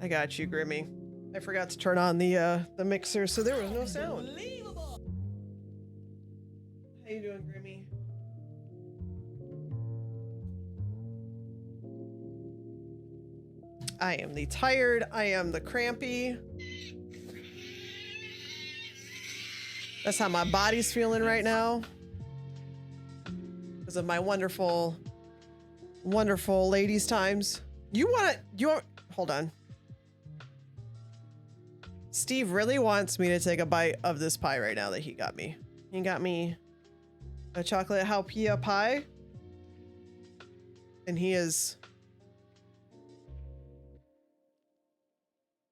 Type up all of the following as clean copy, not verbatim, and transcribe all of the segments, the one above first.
I got you, Grimmy. I forgot to turn on the mixer, so there was no sound. How you doing, Grimmy? I am the tired. I am the crampy. That's how my body's feeling right now. Because of my wonderful, wonderful ladies' times. Hold on. Steve really wants me to take a bite of this pie right now that he got me. He got me a chocolate jalapeno pie. And he is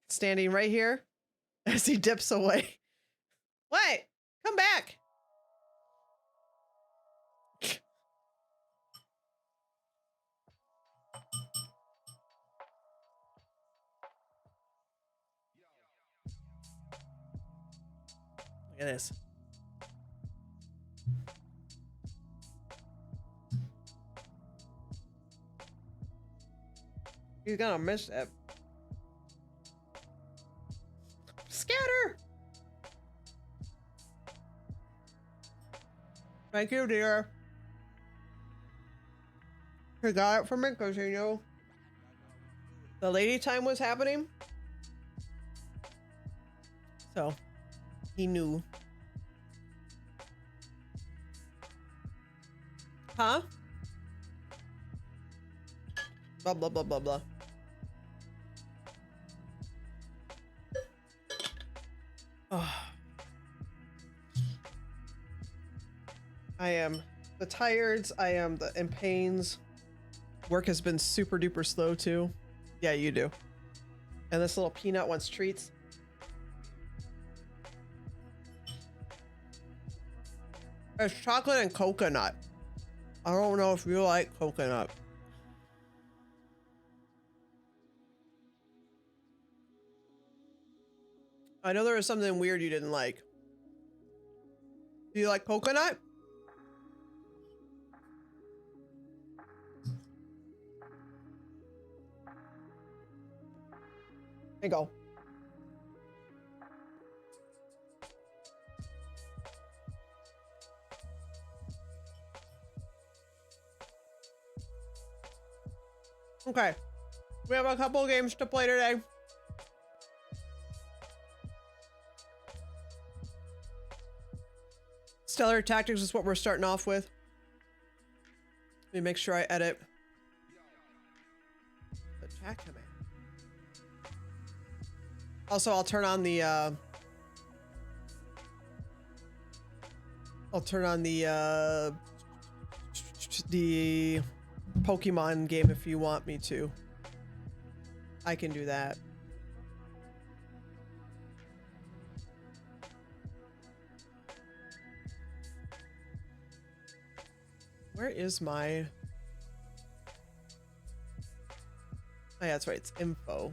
standing right here as he dips away. What? Come back. Look at this. He's gonna miss it. Scatter! Thank you, dear. He got it from me because he knew the lady time was happening. So, he knew. Huh? Blah, blah, blah, blah, blah. Oh. I am the tireds. I am the in pains. Work has been super duper slow too. Yeah, you do. And this little peanut wants treats. It's chocolate and coconut. I don't know if you like coconut. I know there was something weird you didn't like. Do you like coconut? There you go. Okay. We have a couple games to play today. Stellar Tactics is what we're starting off with. Let me make sure I edit the chat command. Also, I'll turn on the I'll turn on the Pokemon game if you want me to. I can do that. Where is my... Oh yeah, that's right, it's info.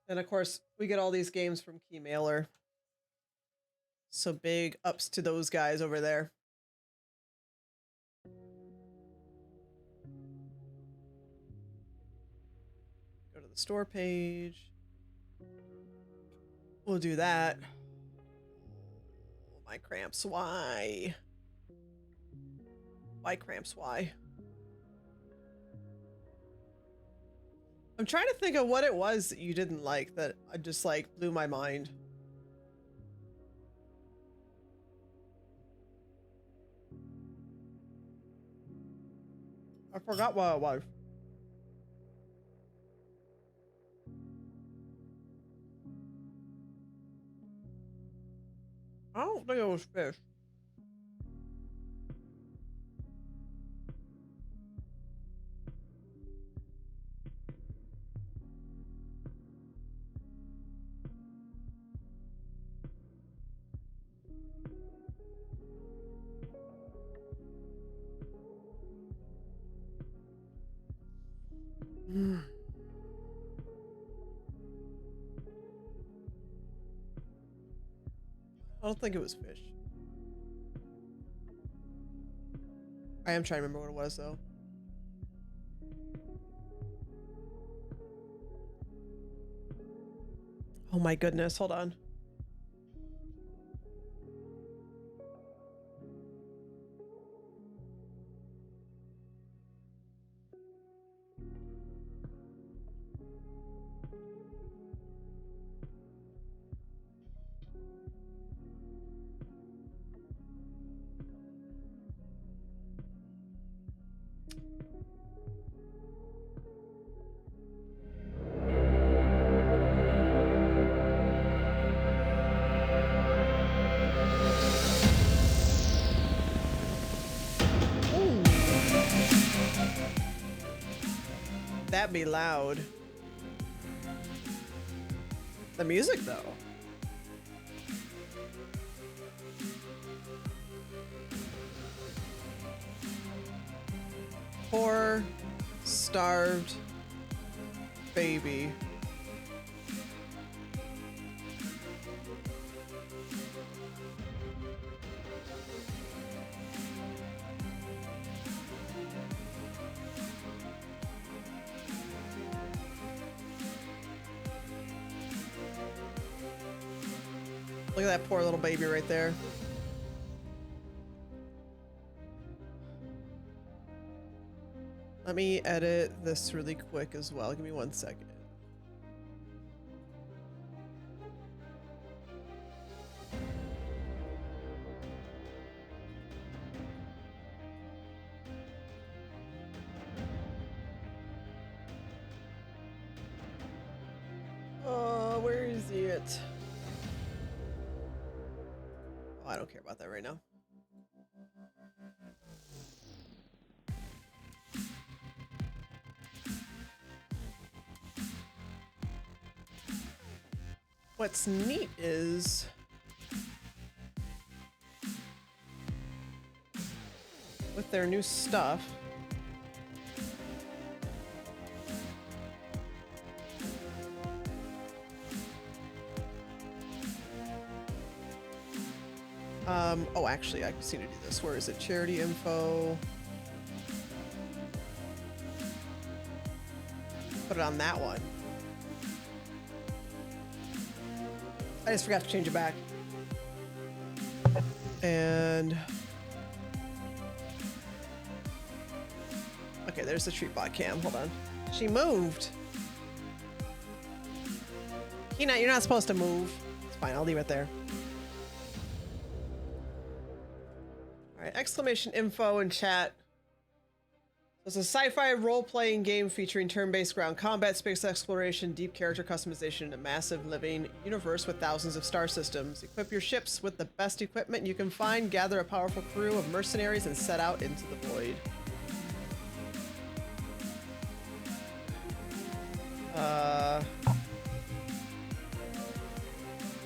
And of course, we get all these games from Keymailer. So big ups to those guys over there. Go to the store page. We'll do that. Oh, my cramps, why? Why cramps, why? I'm trying to think of what it was that you didn't like that just like blew my mind. I forgot what it was. I don't think it was fish. I don't think it was fish. I am trying to remember what it was though. Oh my goodness, hold on. That be loud. The music though. Poor, starved baby. Look at that poor little baby right there. Let me edit this really quick as well. Give me 1 second. Where is it? Oh, I don't care about that right now. What's neat is with their new stuff, oh, actually, I just need to do this. Where is it? Charity info. Put it on that one. I just forgot to change it back. And okay, there's the treat bot cam. Hold on. She moved. You're not supposed to move. It's fine. I'll leave it there. All right, exclamation info in chat. It's a sci-fi role-playing game featuring turn-based ground combat, space exploration, deep character customization, and a massive living universe with thousands of star systems. Equip your ships with the best equipment you can find, gather a powerful crew of mercenaries, and set out into the void.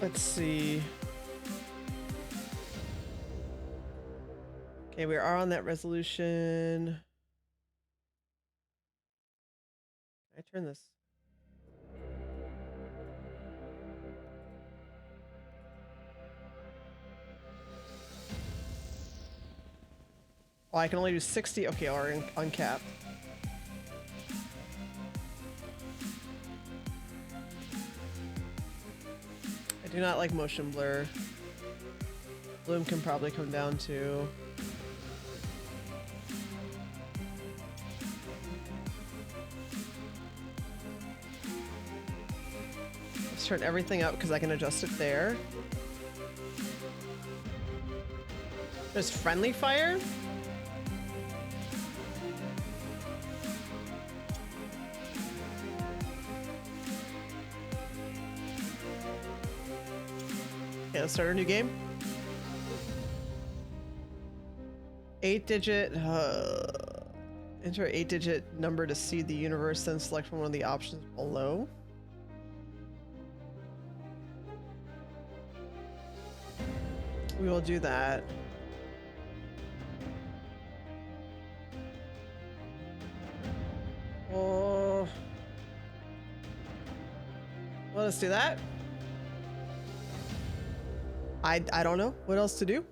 Let's see. Okay, we are on that resolution. Can I turn this? Oh, I can only do 60. Okay, or uncapped. I do not like motion blur. Bloom can probably come down to. Let's turn everything up because I can adjust it there. There's friendly fire. Okay, let's start a new game. 8-digit. Enter an 8-digit number to see the universe, then select from one of the options below. We will do that. Oh. Let us do that. I don't know what else to do.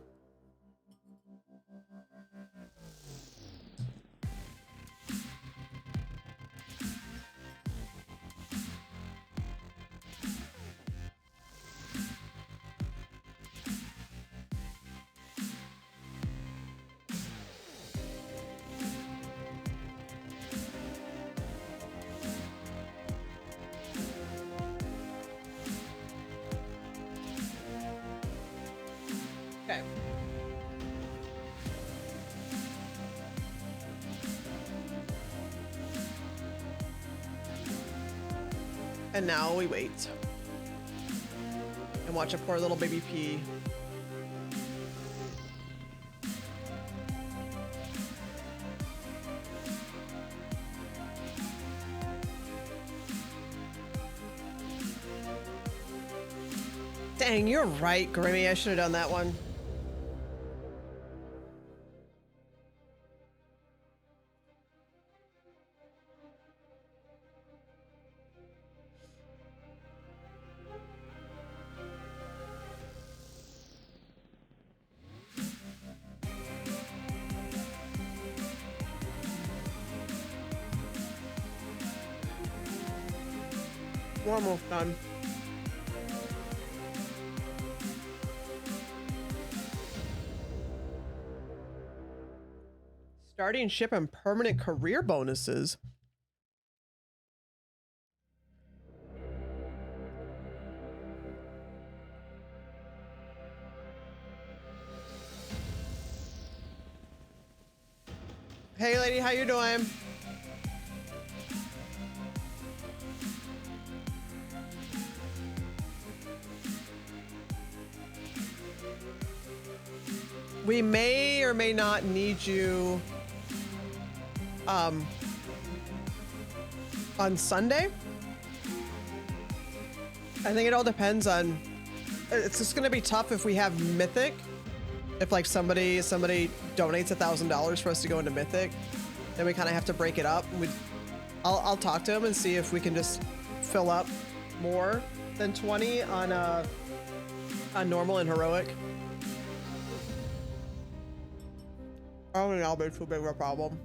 Okay. And now we wait. And watch a poor little baby pee. Dang, you're right, Grimmy. I should have done that one. We're almost done. Starting ship and permanent career bonuses. Hey lady, how you doing? We may or may not need you on Sunday. I think it all depends on, it's just gonna be tough if we have Mythic. If like somebody donates $1,000 for us to go into Mythic, then we kind of have to break it up. I'll talk to him and see if we can just fill up more than 20 on normal and heroic. I don't think that'll be too big of a problem.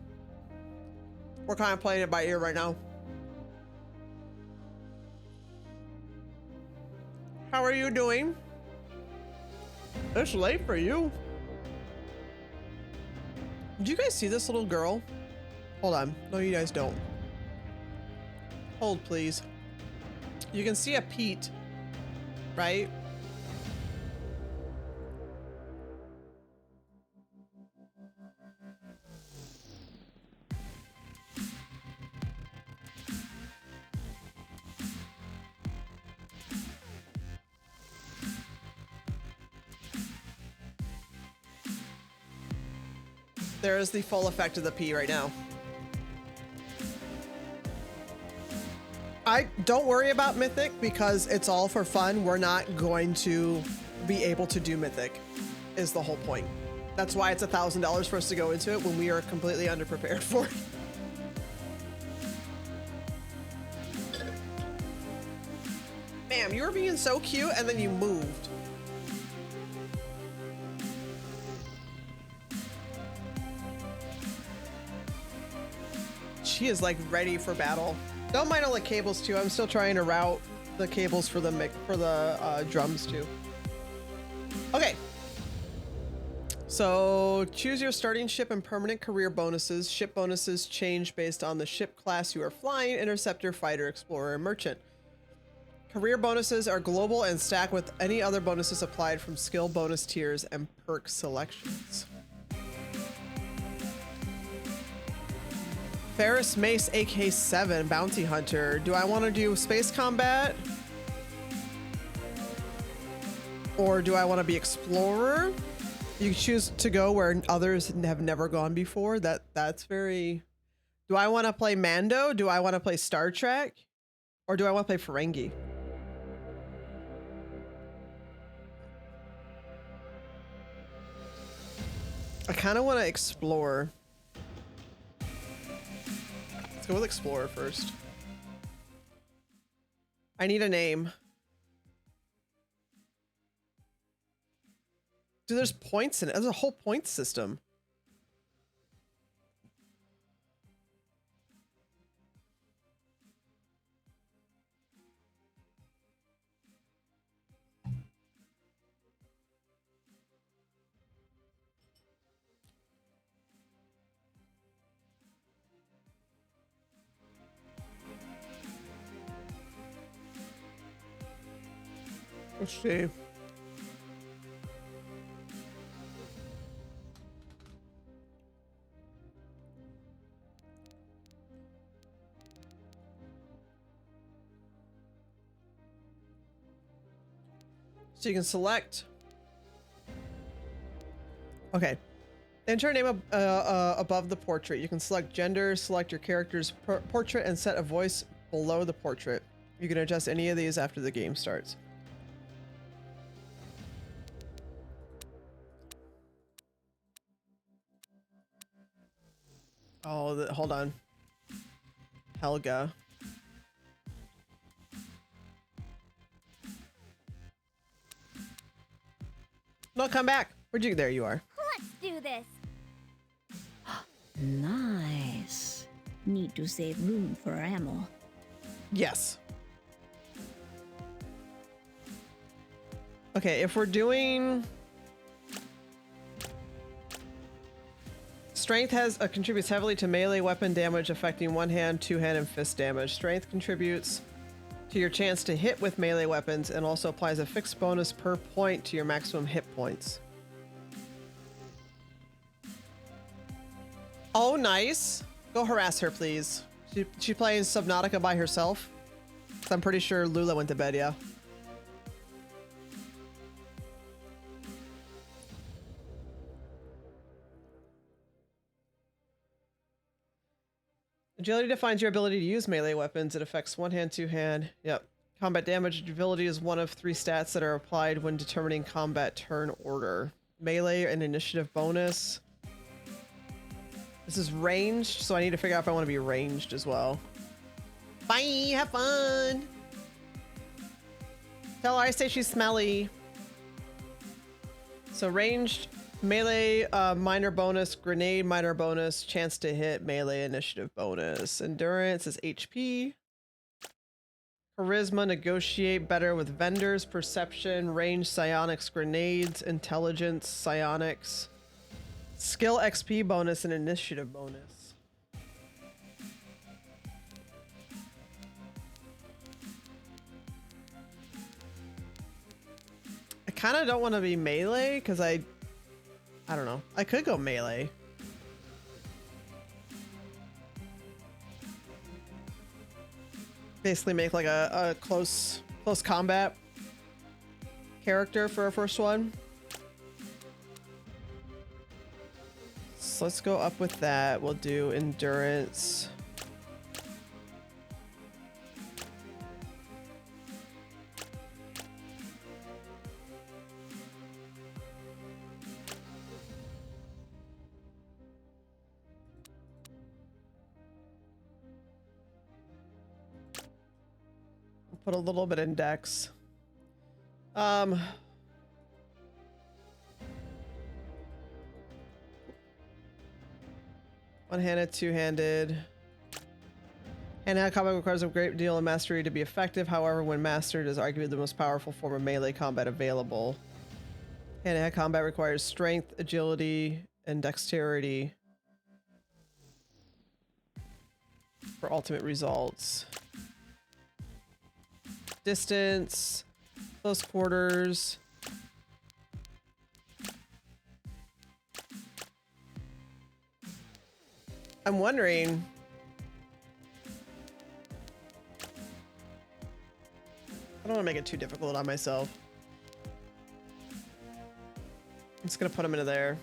We're kind of playing it by ear right now. How are you doing? It's late for you. Do you guys see this little girl? Hold on. No, you guys don't. Hold, please. You can see a Pete, right? There is the full effect of the P right now. I don't worry about Mythic because it's all for fun. We're not going to be able to do Mythic is the whole point. That's why it's $1,000 for us to go into it when we are completely underprepared for it. Ma'am, you were being so cute and then you moved. She is like ready for battle. Don't mind all the cables too. I'm still trying to route the cables for the drums too. Okay. So choose your starting ship and permanent career bonuses. Ship bonuses change based on the ship class you are flying: interceptor, fighter, explorer, and merchant. Career bonuses are global and stack with any other bonuses applied from skill bonus tiers and perk selections. Ferris Mace AK-7 Bounty Hunter. Do I want to do space combat? Or do I want to be explorer? You choose to go where others have never gone before. That's very... Do I want to play Mando? Do I want to play Star Trek? Or do I want to play Ferengi? I kind of want to explore. Let's go with explorer first. I need a name. Dude, there's points in it. There's a whole point system. Let's see. So you can select. Okay. Enter a name above the portrait. You can select gender, select your character's portrait, and set a voice below the portrait. You can adjust any of these after the game starts. Oh, hold on. Helga. No, come back. Where'd you? There you are. Let's do this. Nice. Need to save room for ammo. Yes. Okay, if we're doing... Strength contributes heavily to melee weapon damage, affecting one hand, two hand, and fist damage. Strength contributes to your chance to hit with melee weapons and also applies a fixed bonus per point to your maximum hit points. Oh, nice. Go harass her, please. She playing Subnautica by herself? 'Cause I'm pretty sure Lula went to bed, yeah. Agility defines your ability to use melee weapons. It affects one hand, two hand. Yep. Combat damage agility is one of 3 stats that are applied when determining combat turn order. Melee and initiative bonus. This is ranged, so I need to figure out if I want to be ranged as well. Bye, have fun. Tell her I say she's smelly. So ranged, melee minor bonus, grenade minor bonus, chance to hit, melee initiative bonus. Endurance is HP. Charisma, negotiate better with vendors, perception, range, psionics, grenades, intelligence, psionics. Skill XP bonus and initiative bonus. I kind of don't want to be melee because I don't know. I could go melee. Basically make like a close combat character for our first one. So let's go up with that. We'll do endurance. Put a little bit in dex. One-handed, two-handed. Hand-to-hand combat requires a great deal of mastery to be effective. However, when mastered, is arguably the most powerful form of melee combat available. Hand-to-hand combat requires strength, agility, and dexterity for ultimate results. Distance, close quarters. I'm wondering. I don't want to make it too difficult on myself. I'm just gonna put them into there.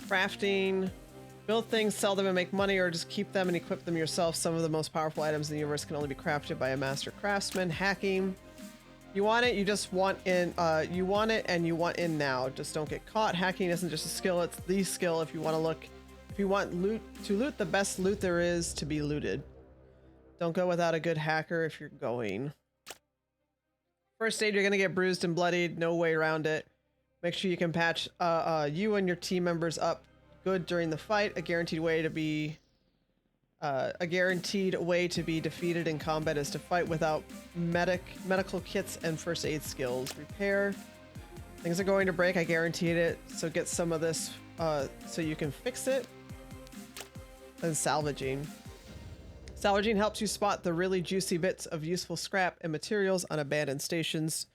Crafting. Build things, sell them, and make money, or just keep them and equip them yourself. Some of the most powerful items in the universe can only be crafted by a master craftsman. Hacking. You want it, you just want in, you want it and you want in now. Just don't get caught. Hacking isn't just a skill, it's the skill if you want to look, if you want to loot the best loot there is to be looted. Don't go without a good hacker if you're going. First aid, you're gonna get bruised and bloodied, no way around it. Make sure you can patch you and your team members up good during the fight. A guaranteed way to be defeated in combat is to fight without medical kits and first aid skills. Repair. Things are going to break, I guaranteed it. So get some of this so you can fix it. And salvaging. Salvaging helps you spot the really juicy bits of useful scrap and materials on abandoned stations,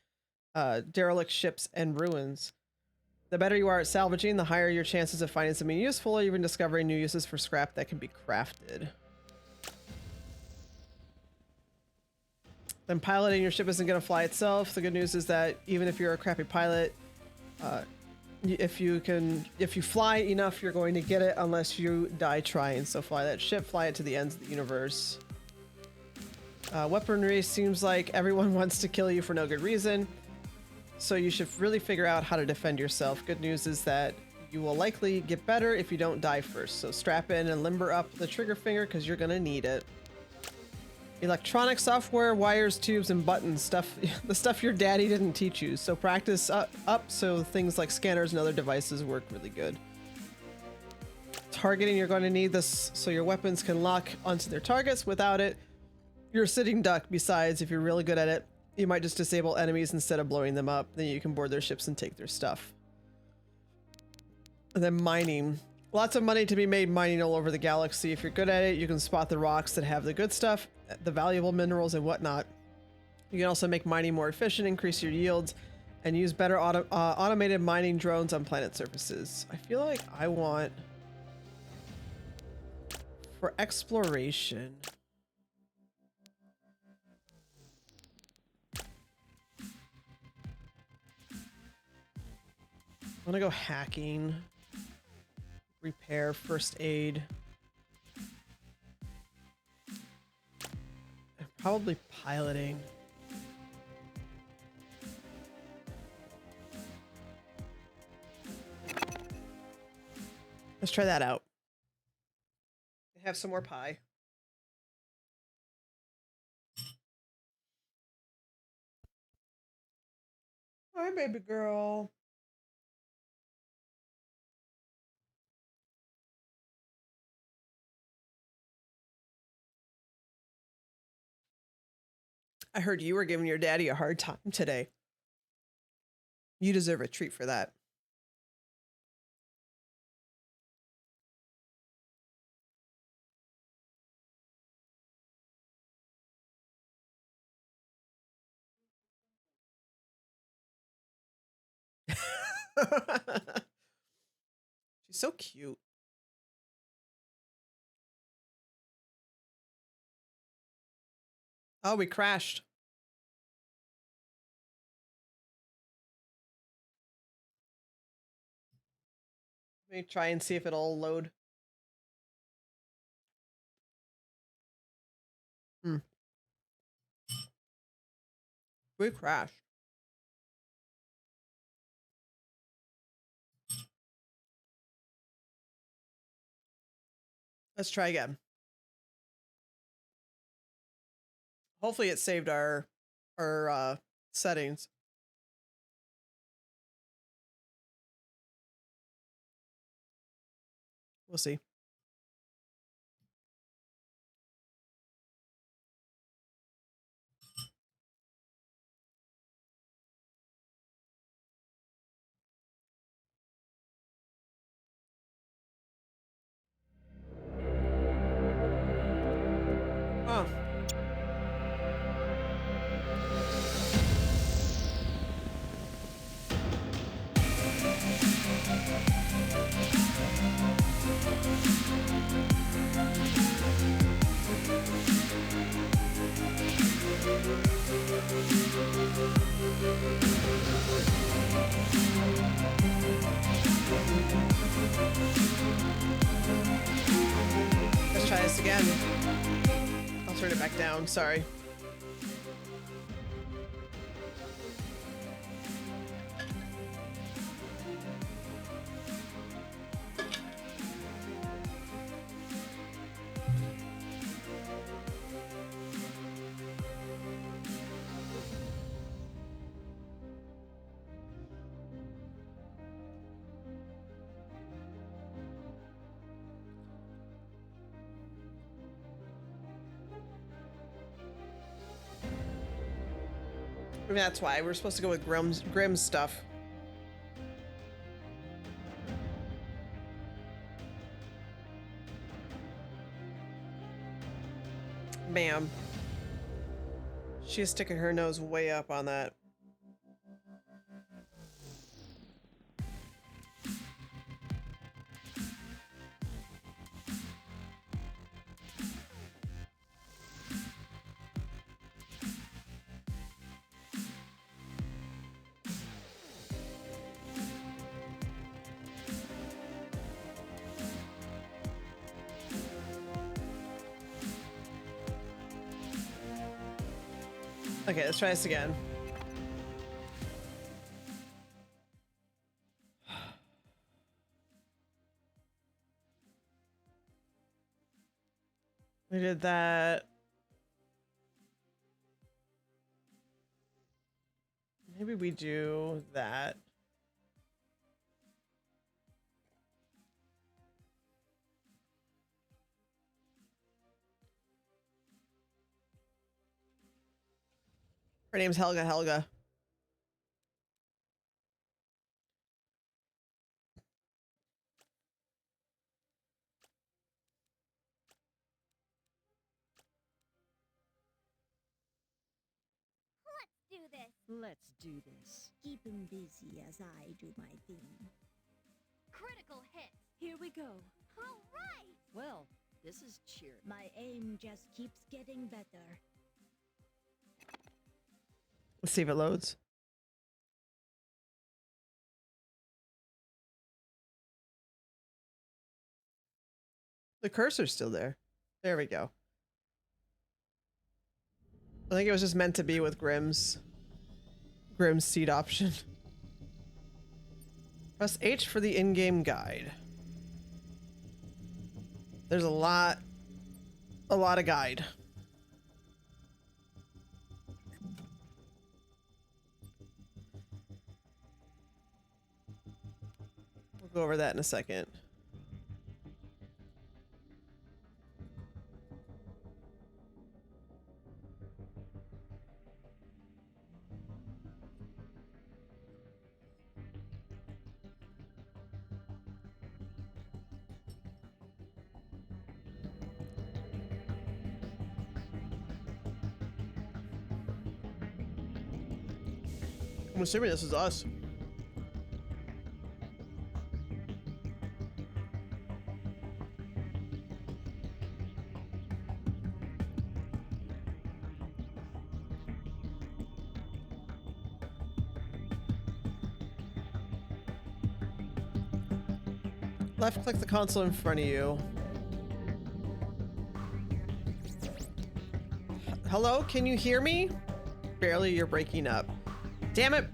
derelict ships, and ruins. The better you are at salvaging, the higher your chances of finding something useful or even discovering new uses for scrap that can be crafted. Then piloting your ship isn't going to fly itself. The good news is that even if you're a crappy pilot, if you fly enough, you're going to get it unless you die trying. So fly that ship, fly it to the ends of the universe. Weaponry seems like everyone wants to kill you for no good reason. So you should really figure out how to defend yourself. Good news is that you will likely get better if you don't die first. So strap in and limber up the trigger finger because you're going to need it. Electronic software, wires, tubes, and buttons. The stuff your daddy didn't teach you. So practice up so things like scanners and other devices work really good. Targeting, you're going to need this so your weapons can lock onto their targets. Without it, you're a sitting duck. Besides, if you're really good at it, you might just disable enemies instead of blowing them up. Then you can board their ships and take their stuff. And then mining. Lots of money to be made mining all over the galaxy. If you're good at it, you can spot the rocks that have the good stuff, the valuable minerals and whatnot. You can also make mining more efficient, increase your yields, and use better automated mining drones on planet surfaces. I feel like I want... For exploration... I want to go hacking, repair, first aid, and probably piloting. Let's try that out. Have some more pie. Hi, baby girl. I heard you were giving your daddy a hard time today. You deserve a treat for that. She's so cute. Oh, we crashed. Let me try and see if it'll load. We crashed. Let's try again. Hopefully it saved our settings. We'll see. Oh. Let's try this again. I'll turn it back down. Sorry. Maybe that's why we're supposed to go with Grimm's stuff. Bam. She's sticking her nose way up on that. Okay, let's try this again. We did that. Maybe we do that. Her name's Helga. Do this. Let's do this. Keep him busy as I do my thing. Critical hit. Here we go. All right. Well, this is cheering. My aim just keeps getting better. Let's see if it loads. The cursor's still there. There we go. I think it was just meant to be with Grimm's seed option. Press H for the in-game guide. There's a lot of guide. We'll go over that in a second. I'm assuming this is us. Left click the console in front of you. Hello, can you hear me? Barely, you're breaking up. Damn it,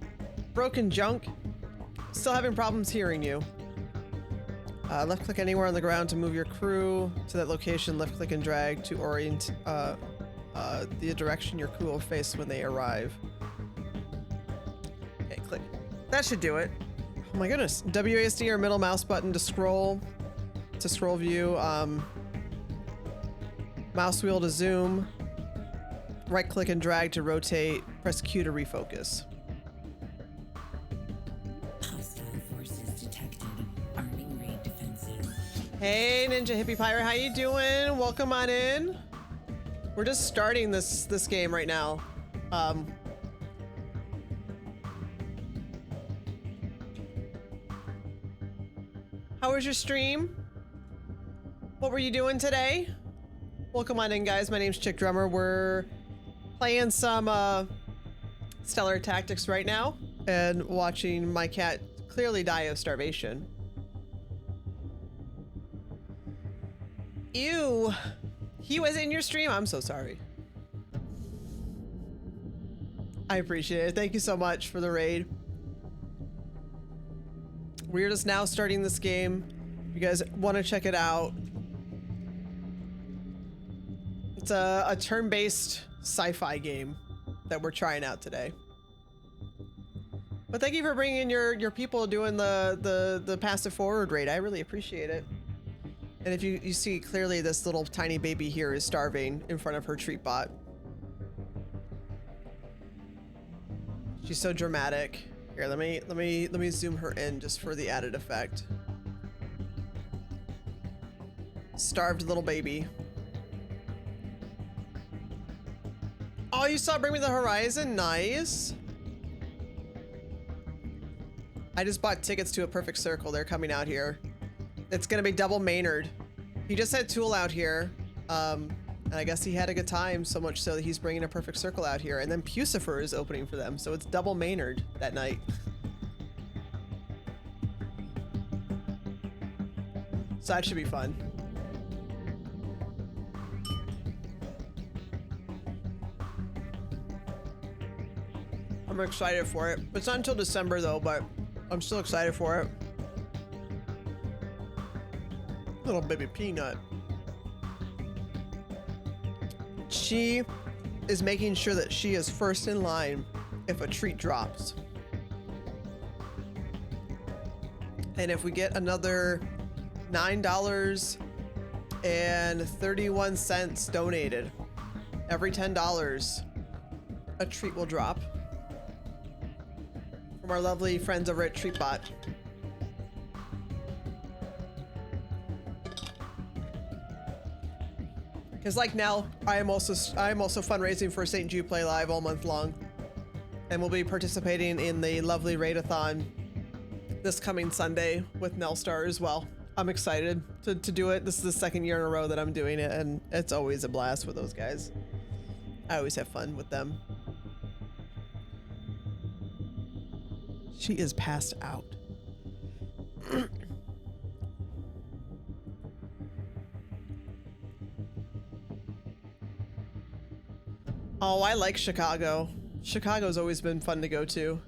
broken junk. Still having problems hearing you. Left click anywhere on the ground to move your crew to that location. Left click and drag to orient the direction your crew will face when they arrive. Okay, click. That should do it. Oh my goodness. WASD or middle mouse button to scroll view. Mouse wheel to zoom. Right click and drag to rotate. Press Q to refocus. Hostile forces detected. Arming raid defenses. Hey, Ninja Hippie Pirate, how you doing? Welcome on in. We're just starting this game right now. How was your stream? What were you doing today? Welcome on in, guys. My name's Chick Drummer. We're playing some Stellar Tactics right now and watching my cat clearly die of starvation. Ew. He was in your stream? I'm so sorry. I appreciate it. Thank you so much for the raid. We're just now starting this game. If you guys want to check it out. It's a turn-based sci-fi game that we're trying out today. But thank you for bringing in your people doing the passive forward raid. I really appreciate it. And if you see clearly this little tiny baby here is starving in front of her treat bot. She's so dramatic. Here, let me zoom her in just for the added effect. Starved little baby. Oh, you saw Bring Me the Horizon? Nice. I just bought tickets to A Perfect Circle. They're coming out here. It's gonna be double Maynard. He just had Tool out here. And I guess he had a good time, so much so that he's bringing A Perfect Circle out here. And then Pucifer is opening for them, so it's double Maynard that night. So that should be fun. I'm excited for it. It's not until December though, but I'm still excited for it. Little baby peanut. She is making sure that she is first in line if a treat drops. And if we get another $9.31 donated, every $10, a treat will drop from our lovely friends over at TreatBot. Because like now, I am also fundraising for St. Jude Play Live all month long, and we'll be participating in the lovely Raidathon this coming Sunday with Nelstar as well. I'm excited to do it. This is the second year in a row that I'm doing it, and it's always a blast with those guys. I always have fun with them. She is passed out. Oh, I like Chicago. Chicago's always been fun to go to.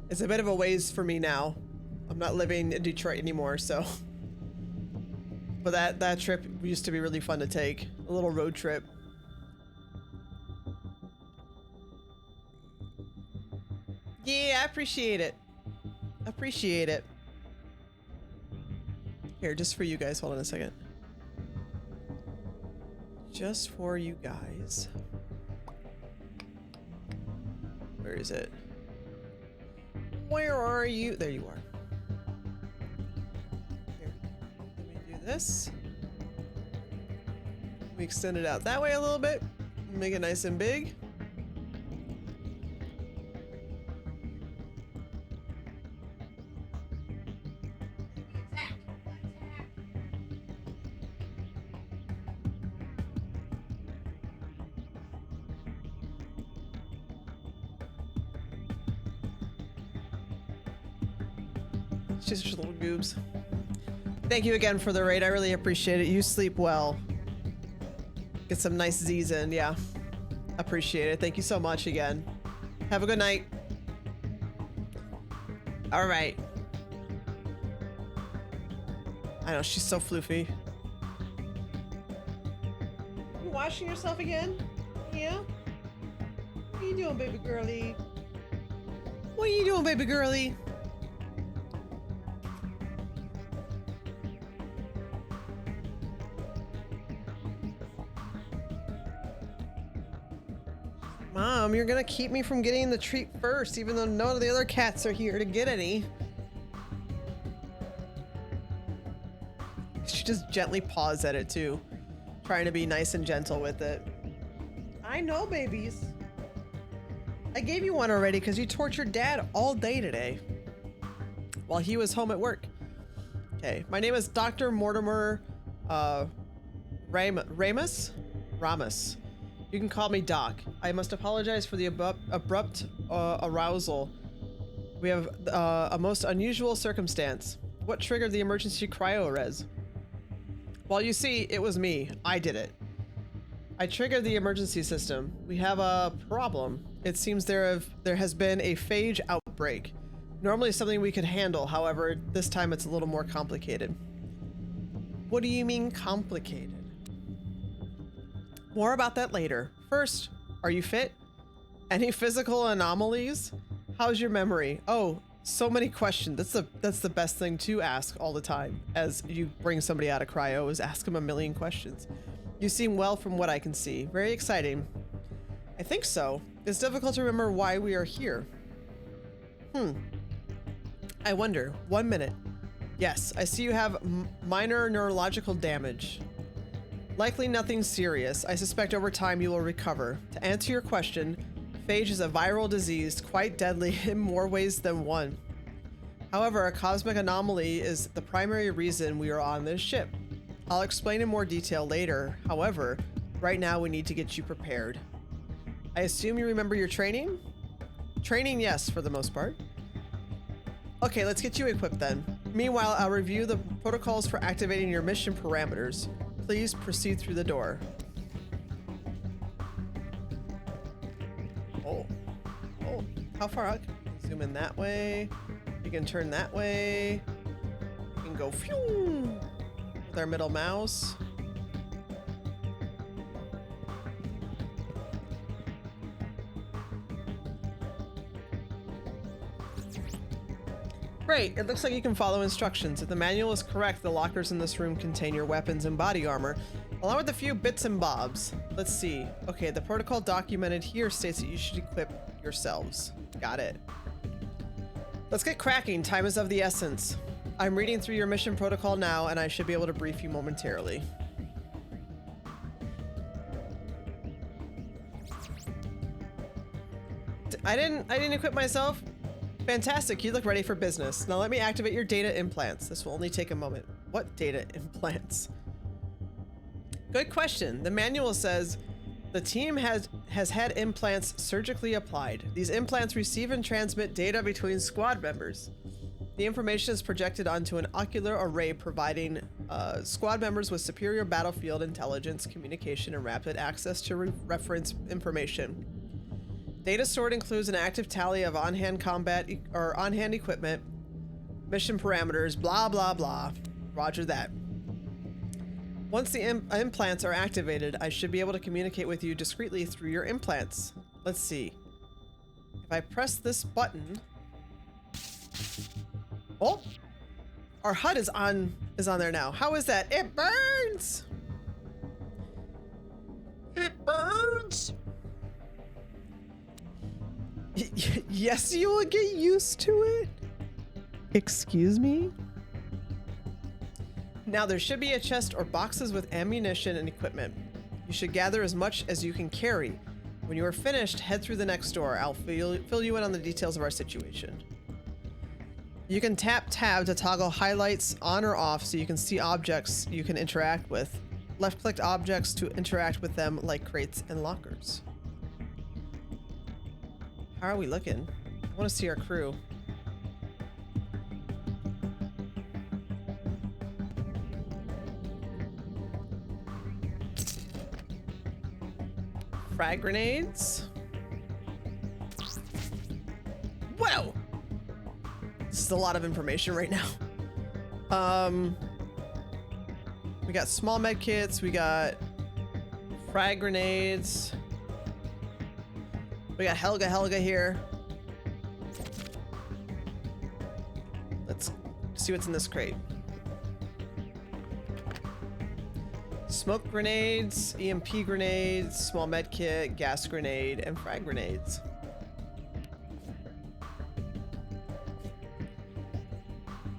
It's a bit of a ways for me now. I'm not living in Detroit anymore, so. But that trip used to be really fun to take. A little road trip. Yeah, I appreciate it. Appreciate it. Here, just for you guys. Hold on a second. Just for you guys. Where is it? Where are you? There you are. Here, let me do this. We extend it out that way a little bit. Make it nice and big. She's just little goobs. Thank you again for the raid. I really appreciate it. You sleep well. Get some nice Z's in. Yeah. Appreciate it. Thank you so much again. Have a good night. All right. I know, she's so floofy. You washing yourself again? Yeah? What are you doing, baby girly? What are you doing, baby girly? Mom, you're gonna keep me from getting the treat first, even though none of the other cats are here to get any. She just gently paws at it too, trying to be nice and gentle with it. I know, babies. I gave you one already because you tortured Dad all day today while he was home at work. Okay, my name is Dr. Mortimer Ramos. You can call me Doc. I must apologize for the abrupt arousal. We have a most unusual circumstance. What triggered the emergency cryo-res? Well, you see, it was me. I did it. I triggered the emergency system. We have a problem. It seems there has been a phage outbreak. Normally something we could handle. However, this time it's a little more complicated. What do you mean complicated? More about that later. First, are you fit? Any physical anomalies? How's your memory? Oh, so many questions. That's the best thing to ask all the time as you bring somebody out of cryo, is ask them a million questions. You seem well from what I can see. Very exciting. I think so. It's difficult to remember why we are here. I wonder. 1 minute. Yes, I see you have minor neurological damage. Likely nothing serious. I suspect over time you will recover. To answer your question, phage is a viral disease, quite deadly in more ways than one. However, a cosmic anomaly is the primary reason we are on this ship. I'll explain in more detail later. However, right now we need to get you prepared. I assume you remember your training? Training, yes, for the most part. Okay, let's get you equipped then. Meanwhile, I'll review the protocols for activating your mission parameters. Please proceed through the door. Oh, how far out? Zoom in that way. You can turn that way. You can go phew with our middle mouse. Great, it looks like you can follow instructions. If the manual is correct, the lockers in this room contain your weapons and body armor, along with a few bits and bobs. Let's see. Okay, the protocol documented here states that you should equip yourselves. Got it. Let's get cracking. Time is of the essence. I'm reading through your mission protocol now, and I should be able to brief you momentarily. I didn't equip myself. Fantastic, you look ready for business. Now let me activate your data implants. This will only take a moment. What data implants? Good question. The manual says the team has had implants surgically applied. These implants receive and transmit data between squad members. The information is projected onto an ocular array, providing squad members with superior battlefield intelligence, communication, and rapid access to reference information. Data stored includes an active tally of on-hand combat or on-hand equipment, mission parameters, blah, blah, blah. Roger that. Once the implants are activated, I should be able to communicate with you discreetly through your implants. Let's see. If I press this button... Oh! Our HUD is on there now. How is that? It burns! It burns! Yes, you will get used to it. Excuse me? Now there should be a chest or boxes with ammunition and equipment. You should gather as much as you can carry. When you are finished, head through the next door. I'll fill you in on the details of our situation. You can tap tab to toggle highlights on or off so you can see objects you can interact with. Left-click objects to interact with them, like crates and lockers. How are we looking? I want to see our crew. frag grenades. Whoa! This is a lot of information right now. We got small med kits, we got frag grenades. We got Helga here. Let's see what's in this crate. Smoke grenades, EMP grenades, small med kit, gas grenade, and frag grenades.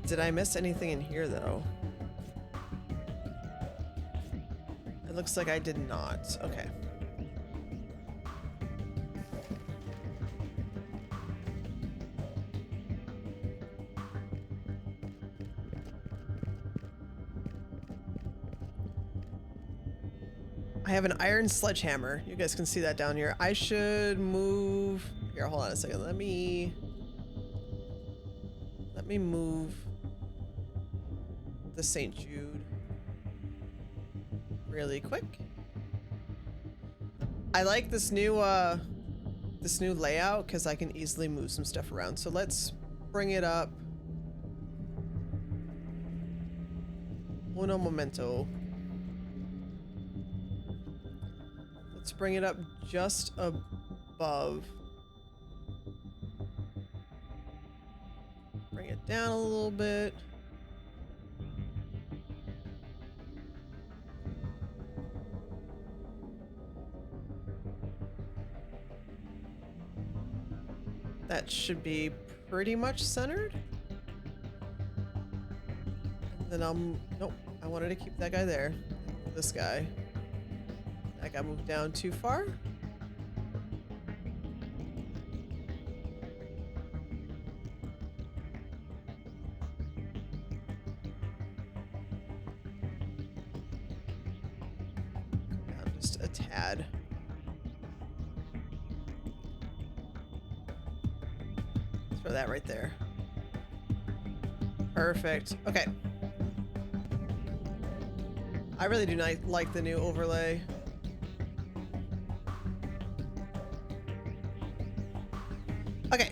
Did I miss anything in here though? It looks like I did not. Okay. I have an iron sledgehammer. You guys can see that down here. I should move. Here, hold on a second. Let me move the St. Jude really quick. I like this new layout because I can easily move some stuff around. So let's bring it up. Uno momento. Let's bring it up just above. Bring it down a little bit. That should be pretty much centered. And then nope, I wanted to keep that guy there. This guy. That guy moved down too far. Down just a tad. Throw that right there. Perfect. Okay. I really do not like the new overlay. Okay.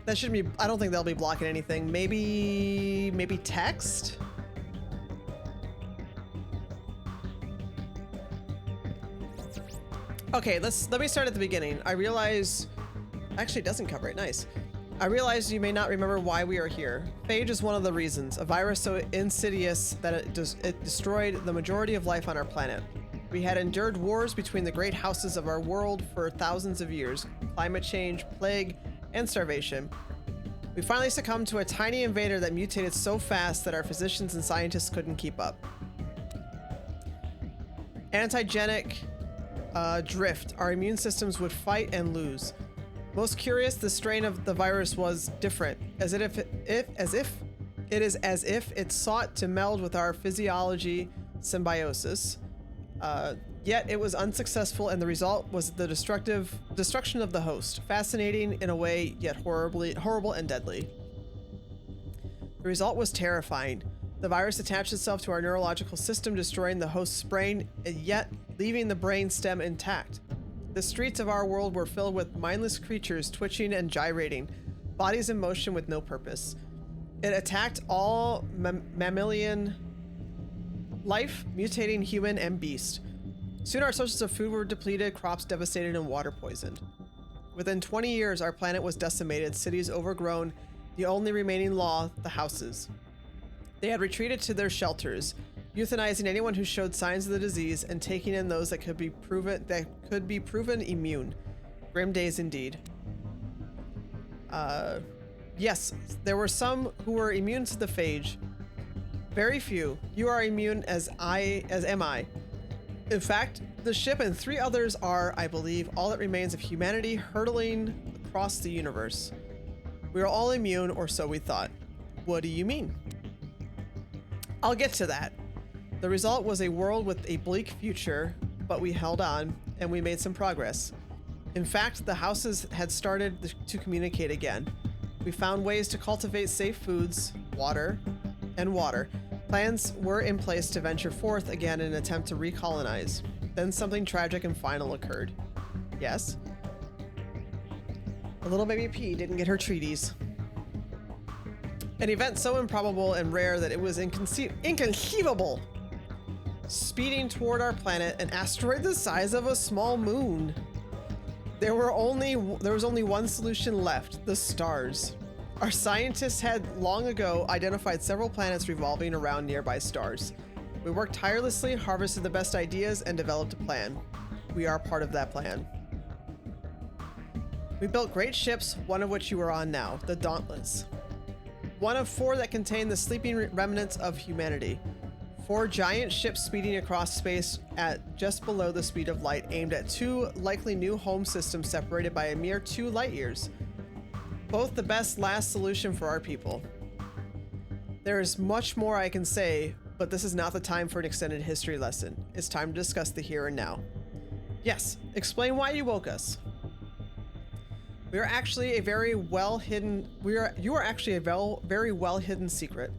That shouldn't be, I don't think they'll be blocking anything. Maybe text? Okay, let me start at the beginning. I realize, actually it doesn't cover it, nice. I realize you may not remember why we are here. Phage is one of the reasons, a virus so insidious that it destroyed the majority of life on our planet. We had endured wars between the great houses of our world for thousands of years, climate change, plague, and starvation. We finally succumbed to a tiny invader that mutated so fast that our physicians and scientists couldn't keep up. Antigenic drift. Our immune systems would fight and lose. Most curious, the strain of the virus was different, as if it sought to meld with our physiology symbiosis. Yet it was unsuccessful, and the result was the destruction of the host. Fascinating in a way, yet horrible and deadly. The result was terrifying. The virus attached itself to our neurological system, destroying the host's brain, yet leaving the brain stem intact. The streets of our world were filled with mindless creatures twitching and gyrating, bodies in motion with no purpose. It attacked all mammalian life, mutating human and beast. Soon our sources of food were depleted, crops devastated, and water poisoned. Within 20 years, our planet was decimated, cities overgrown, the only remaining law, the houses. They had retreated to their shelters, euthanizing anyone who showed signs of the disease and taking in those that could be proven immune. Grim days indeed. Yes, there were some who were immune to the phage. Very few. You are immune as am I. In fact, the ship and 3 others are, I believe, all that remains of humanity hurtling across the universe. We are all immune, or so we thought. What do you mean? I'll get to that. The result was a world with a bleak future, but we held on and we made some progress. In fact, the houses had started to communicate again. We found ways to cultivate safe foods, water. Plans were in place to venture forth again in an attempt to recolonize. Then something tragic and final occurred. Yes. The little baby P didn't get her treaties. An event so improbable and rare that it was inconceivable. Speeding toward our planet, an asteroid the size of a small moon. There was only one solution left: the stars. Our scientists had long ago identified several planets revolving around nearby stars. We worked tirelessly, harvested the best ideas, and developed a plan. We are part of that plan. We built great ships, one of which you are on now, the Dauntless. One of 4 that contain the sleeping remnants of humanity. 4 giant ships speeding across space at just below the speed of light, aimed at 2 likely new home systems separated by a mere 2 light years. Both the best last solution for our people. There is much more I can say, but this is not the time for an extended history lesson. It's time to discuss the here and now. Yes, explain why you woke us. We are actually a very well hidden. You are actually a very well hidden secret.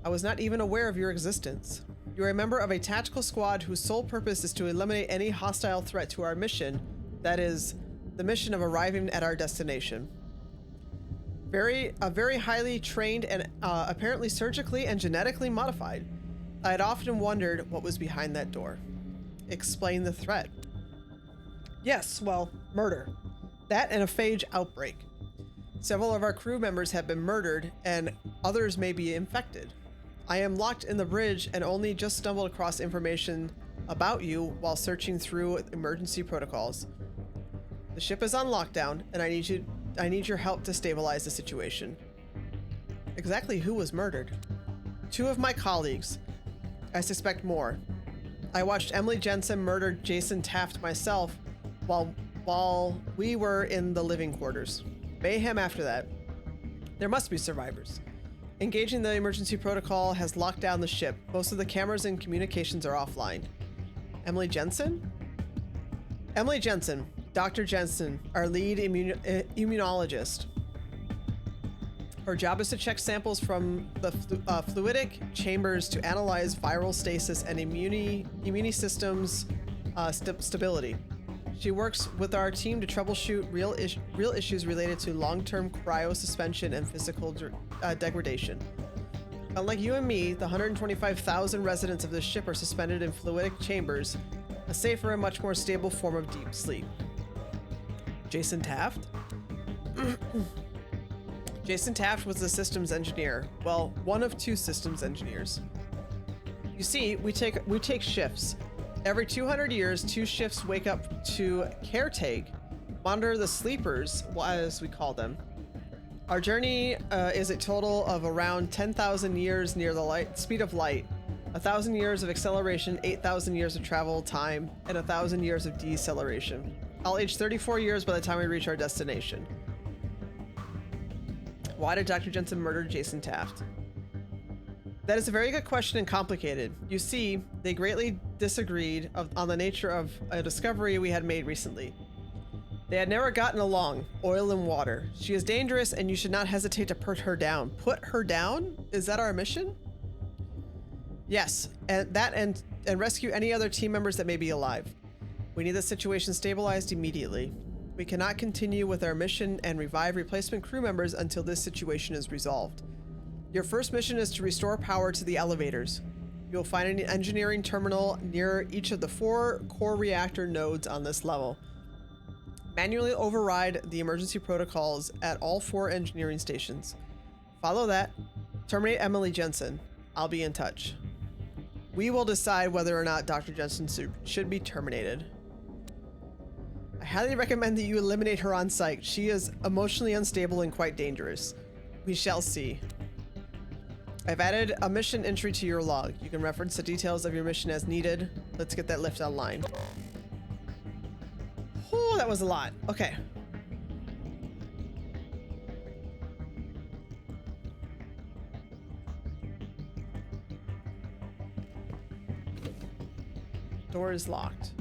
I was not even aware of your existence. You are a member of a tactical squad whose sole purpose is to eliminate any hostile threat to our mission. That is, the mission of arriving at our destination. A very highly trained and apparently surgically and genetically modified. I had often wondered what was behind that door. Explain the threat. Yes, well, murder. That and a phage outbreak. Several of our crew members have been murdered, and others may be infected. I am locked in the bridge and only just stumbled across information about you while searching through emergency protocols. The ship is on lockdown, and I need your help to stabilize the situation. Exactly who was murdered? 2 of my colleagues. I suspect more. I watched Emily Jensen murder Jason Taft myself while we were in the living quarters. Mayhem after that. There must be survivors. Engaging the emergency protocol has locked down the ship. Most of the cameras and communications are offline. Emily Jensen? Emily Jensen, Dr. Jensen, our lead immunologist. Her job is to check samples from the fluidic chambers to analyze viral stasis and immune systems stability. She works with our team to troubleshoot real issues related to long-term cryosuspension and physical degradation. Unlike you and me, the 125,000 residents of this ship are suspended in fluidic chambers, a safer and much more stable form of deep sleep. Jason Taft? Jason Taft was the systems engineer. Well, one of 2 systems engineers. You see, we take shifts. Every 200 years, 2 shifts wake up to caretake, monitor the sleepers, as we call them. Our journey is a total of around 10,000 years near the speed of light, 1,000 years of acceleration, 8,000 years of travel time, and 1,000 years of deceleration. I'll age 34 years by the time we reach our destination. Why did Dr. Jensen murder Jason Taft? That is a very good question and complicated. You see, they greatly disagreed on the nature of a discovery we had made recently. They had never gotten along. Oil and water. She is dangerous and you should not hesitate to put her down. Put her down? Is that our mission? Yes, and rescue any other team members that may be alive. We need the situation stabilized immediately. We cannot continue with our mission and revive replacement crew members until this situation is resolved. Your first mission is to restore power to the elevators. You'll find an engineering terminal near each of the 4 core reactor nodes on this level. Manually override the emergency protocols at all 4 engineering stations. Follow that. Terminate Emily Jensen. I'll be in touch. We will decide whether or not Dr. Jensen should be terminated. I highly recommend that you eliminate her on site. She is emotionally unstable and quite dangerous. We shall see. I've added a mission entry to your log. You can reference the details of your mission as needed. Let's get that lift online. Oh, that was a lot. Okay. Door is locked.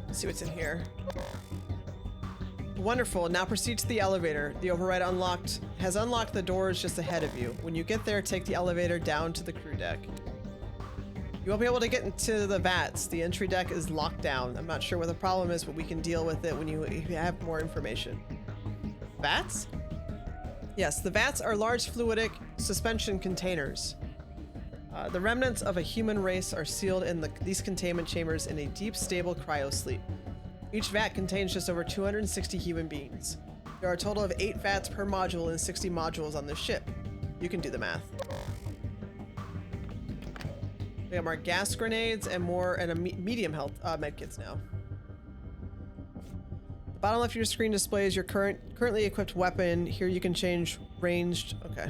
Let's see what's in here. Wonderful. Now proceed to the elevator. The override has unlocked the doors just ahead of you. When you get there, take the elevator down to the crew deck. You won't be able to get into the vats. The entry deck is locked down. I'm not sure what the problem is, but we can deal with it when you have more information. Vats? Yes, the vats are large fluidic suspension containers. The remnants of a human race are sealed in these containment chambers in a deep, stable cryosleep. Each vat contains just over 260 human beings. There are a total of 8 vats per module and 60 modules on the ship. You can do the math. We have more gas grenades and a medium health medkits now. The bottom left of your screen displays your currently equipped weapon. Here you can change ranged. Okay.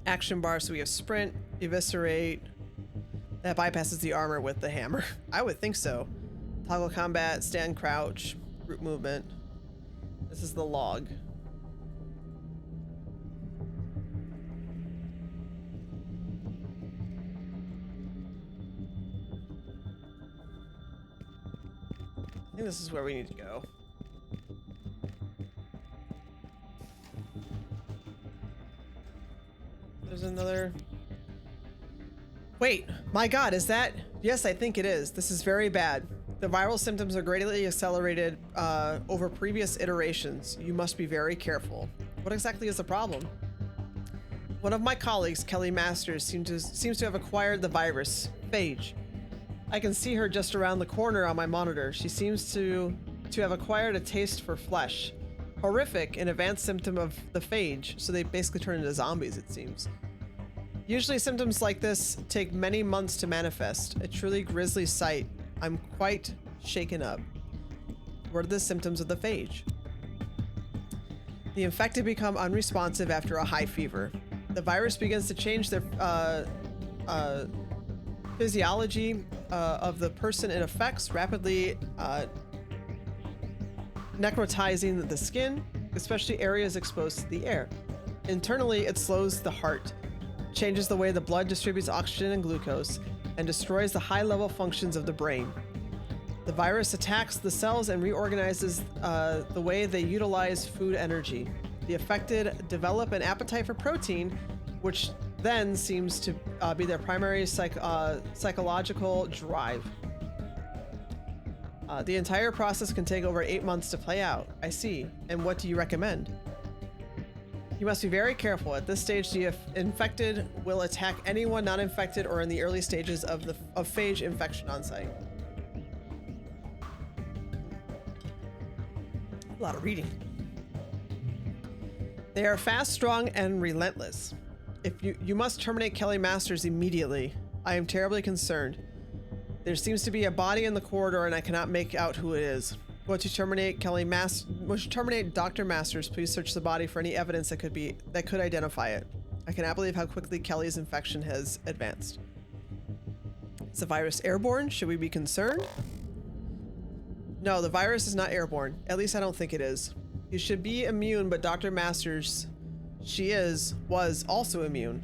Action bar, so we have sprint, eviscerate. That bypasses the armor with the hammer. I would think so. Toggle combat, stand crouch, group movement. This is the log. I think this is where we need to go. There's another... Wait, my god, is that... Yes, I think it is. This is very bad. The viral symptoms are greatly accelerated over previous iterations. You must be very careful. What exactly is the problem? One of my colleagues, Kelly Masters, seems to have acquired the virus, phage. I can see her just around the corner on my monitor. She seems to have acquired a taste for flesh. Horrific, an advanced symptom of the phage, so they basically turn into zombies, it seems. Usually symptoms like this take many months to manifest. A truly grisly sight. I'm quite shaken up. What are the symptoms of the phage? The infected become unresponsive after a high fever. The virus begins to change their physiology of the person it affects, rapidly necrotizing the skin, especially areas exposed to the air. Internally, it slows the heart, changes the way the blood distributes oxygen and glucose, and destroys the high-level functions of the brain. The virus attacks the cells and reorganizes the way they utilize food energy. The affected develop an appetite for protein, which then seems to be their primary psychological drive. The entire process can take over 8 months to play out. I see. And what do you recommend? You must be very careful. At this stage, the infected will attack anyone not infected or in the early stages of phage infection on site. A lot of reading. They are fast, strong, and relentless. If you must terminate Kelly Masters immediately. I am terribly concerned. There seems to be a body in the corridor, and I cannot make out who it is. Once you terminate Dr. Masters, please search the body for any evidence that could identify it. I cannot believe how quickly Kelly's infection has advanced. Is the virus airborne? Should we be concerned? No, the virus is not airborne. At least I don't think it is. You should be immune, but Dr. Masters, was also immune.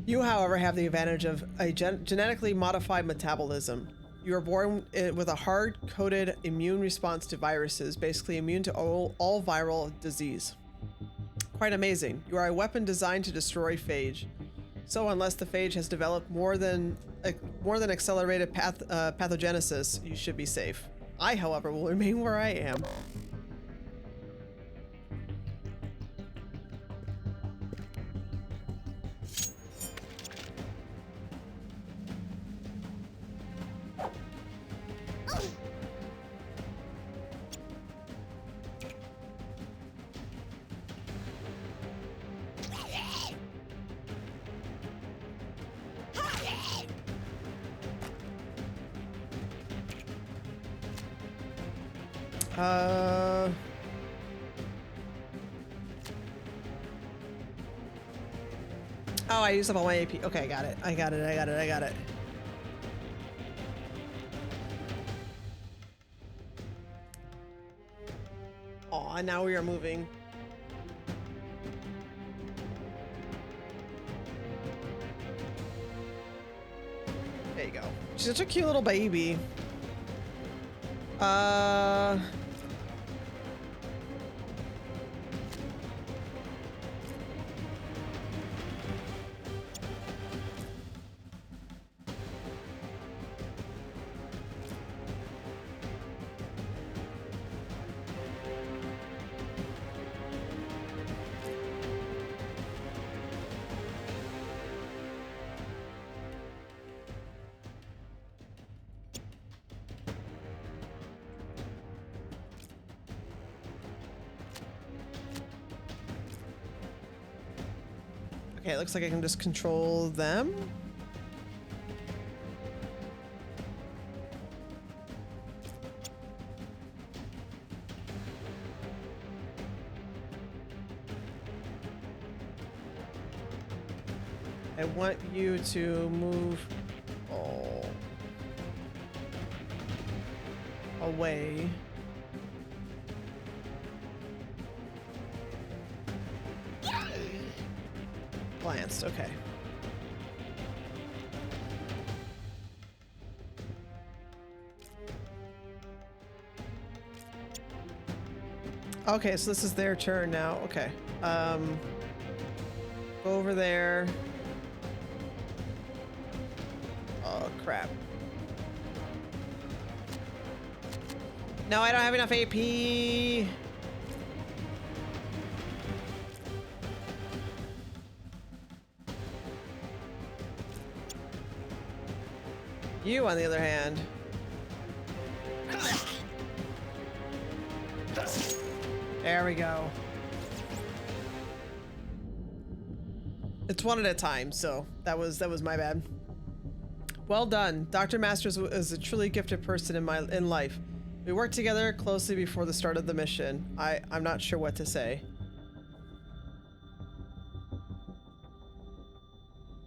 You, however, have the advantage of a genetically modified metabolism. You are born with a hard-coded immune response to viruses, basically immune to all viral disease. Quite amazing. You are a weapon designed to destroy phage. So unless the phage has developed more than accelerated pathogenesis, you should be safe. I, however, will remain where I am. Oh, I used up all my AP. Okay, I got it. I got it. Aw, now we are moving. There you go. She's such a cute little baby. Uh... Okay, it looks like I can just control them. I want you to move away. Glanced, okay. Okay, so this is their turn now. Okay. Go over there. Oh, crap. No, I don't have enough AP. You, on the other hand. There we go. It's one at a time, so that was my bad. Well done. Dr. Masters is a truly gifted person in life. We worked together closely before the start of the mission. I'm not sure what to say.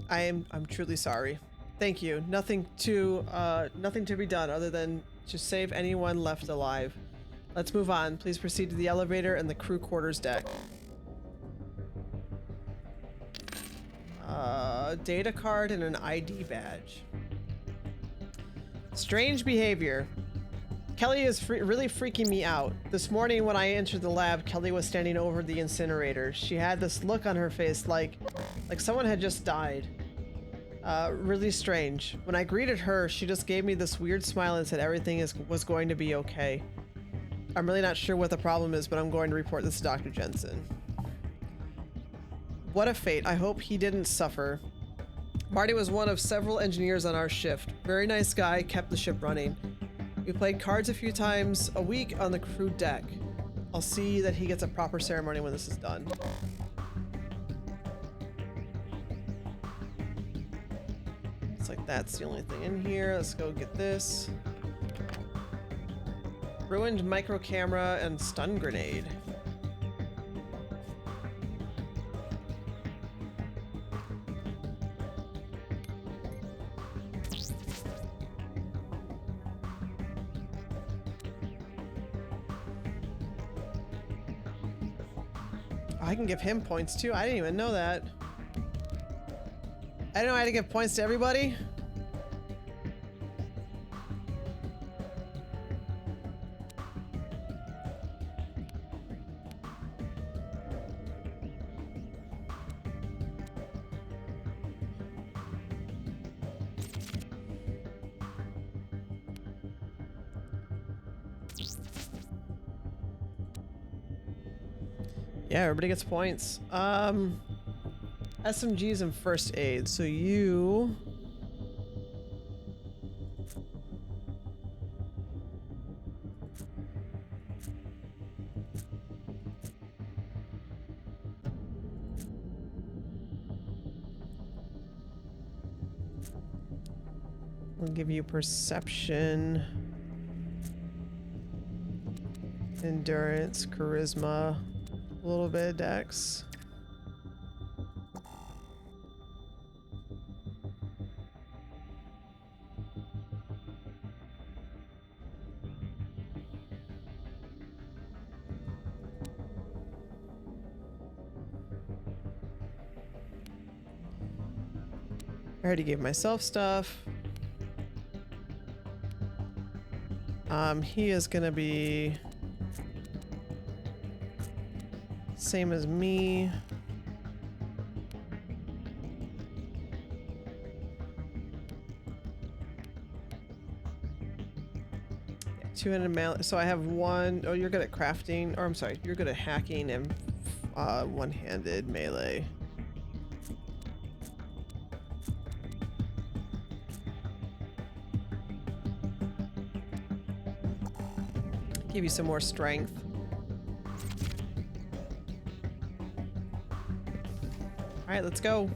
I'm truly sorry. Thank you. Nothing to be done other than to save anyone left alive. Let's move on. Please proceed to the elevator and the crew quarters deck. Data card and an ID badge. Strange behavior. Kelly is really freaking me out. This morning when I entered the lab, Kelly was standing over the incinerator. She had this look on her face like someone had just died. Really strange. When I greeted her, she just gave me this weird smile and said everything was going to be okay. I'm really not sure what the problem is, but I'm going to report this to Dr. Jensen. What a fate. I hope he didn't suffer. Marty was one of several engineers on our shift. Very nice guy, kept the ship running. We played cards a few times a week on the crew deck. I'll see that he gets a proper ceremony when this is done. Looks like that's the only thing in here. Let's go get this. Ruined micro camera and stun grenade. I can give him points too. I didn't even know that. I didn't know I had to give points to everybody. Yeah, everybody gets points. SMGs and first aid. So you... We'll give you perception, endurance, charisma, a little bit of dex. I already gave myself stuff. He is gonna be same as me. Yeah, 200 melee. So I have one. Oh, you're good at crafting. Or I'm sorry, you're good at hacking and one-handed melee. Give you some more strength. All right, let's go.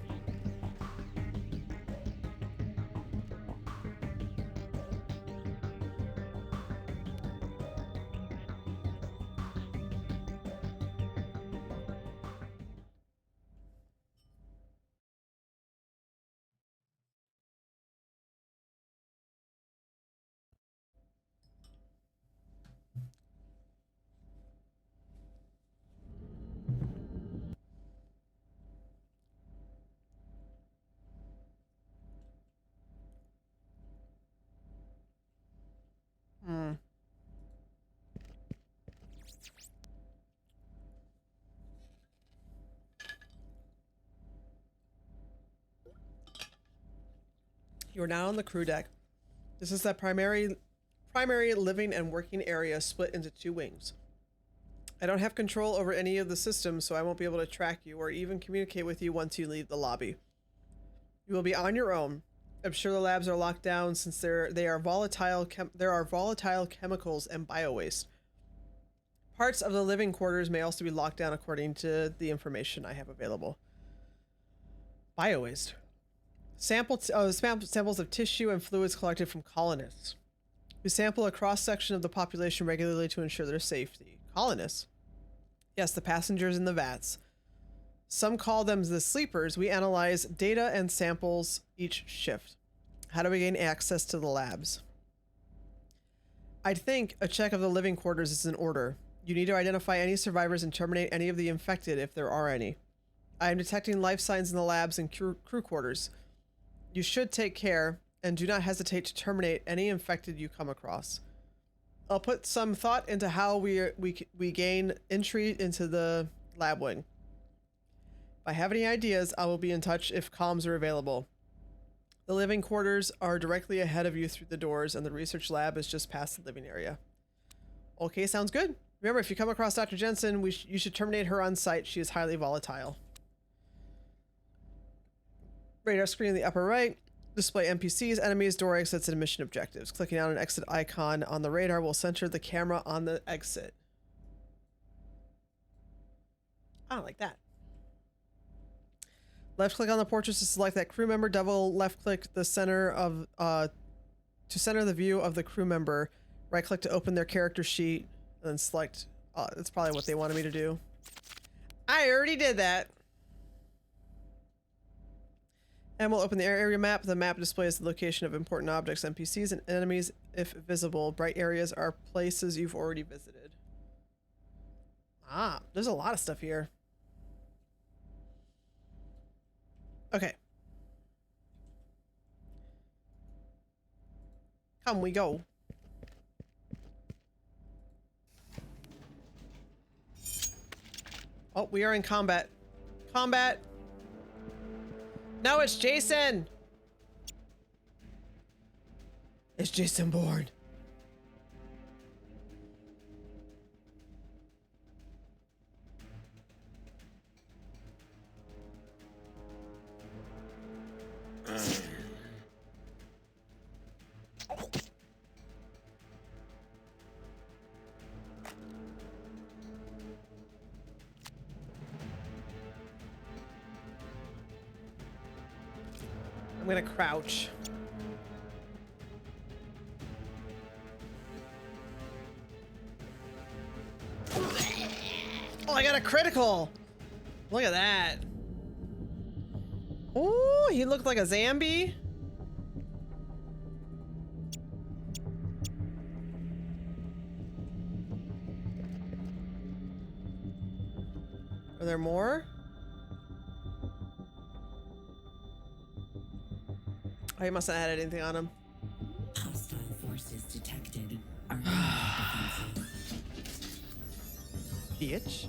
Hmm. You're now on the crew deck. This is the primary living and working area split into two wings. I don't have control over any of the systems, so I won't be able to track you or even communicate with you once you leave the lobby. You will be on your own. I'm sure the labs are locked down since there are volatile chemicals and biowaste. Parts of the living quarters may also be locked down according to the information I have available. Biowaste. Samples of tissue and fluids collected from colonists. We sample a cross-section of the population regularly to ensure their safety. Colonists? Yes, the passengers in the vats. Some call them the sleepers. We analyze data and samples each shift. How do we gain access to the labs? I'd think a check of the living quarters is in order. You need to identify any survivors and terminate any of the infected if there are any. I am detecting life signs in the labs and crew quarters. You should take care and do not hesitate to terminate any infected you come across. I'll put some thought into how we gain entry into the lab wing. If I have any ideas, I will be in touch if comms are available. The living quarters are directly ahead of you through the doors, and the research lab is just past the living area. Okay, sounds good. Remember, if you come across Dr. Jensen, you should terminate her on site. She is highly volatile. Radar screen in the upper right. Display NPCs, enemies, door exits, and mission objectives. Clicking on an exit icon on the radar will center the camera on the exit. I don't like that. Left click on the portraits to select that crew member. Double left click the center of to center the view of the crew member. Right click to open their character sheet, and then select. That's probably what they wanted me to do. I already did that. And we'll open the area map. The map displays the location of important objects, NPCs, and enemies if visible. Bright areas are places you've already visited. Ah, there's a lot of stuff here. Okay. Come, we go. Oh, we are in combat. Combat! No, it's Jason! It's Jason Bourne. I'm gonna crouch. Oh, I got a critical! Look at that. Oh, he looked like a zombie. Are there more? Oh, he must have had anything on him. Hostile forces detected. Arming Bitch.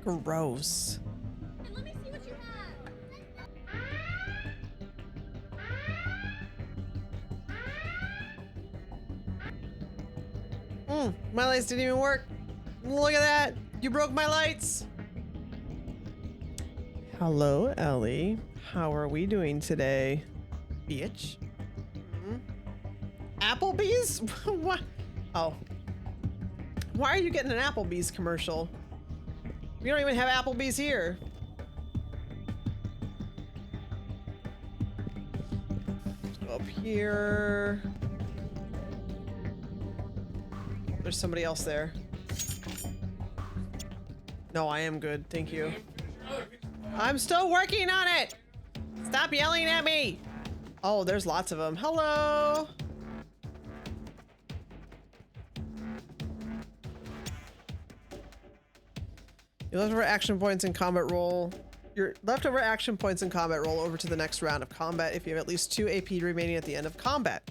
Gross. Let me see what you have. My lights didn't even work. Look at that. You broke my lights. Hello, Ellie. How are we doing today? Bitch. Applebee's? What? Oh. Why are you getting an Applebee's commercial? We don't even have Applebee's here. Let's go up here. There's somebody else there. No, I am good. Thank you. I'm still working on it. Stop yelling at me. Oh, there's lots of them. Hello. Your leftover action points in combat roll. Your leftover action points in combat roll over to the next round of combat if you have at least 2 AP remaining at the end of combat.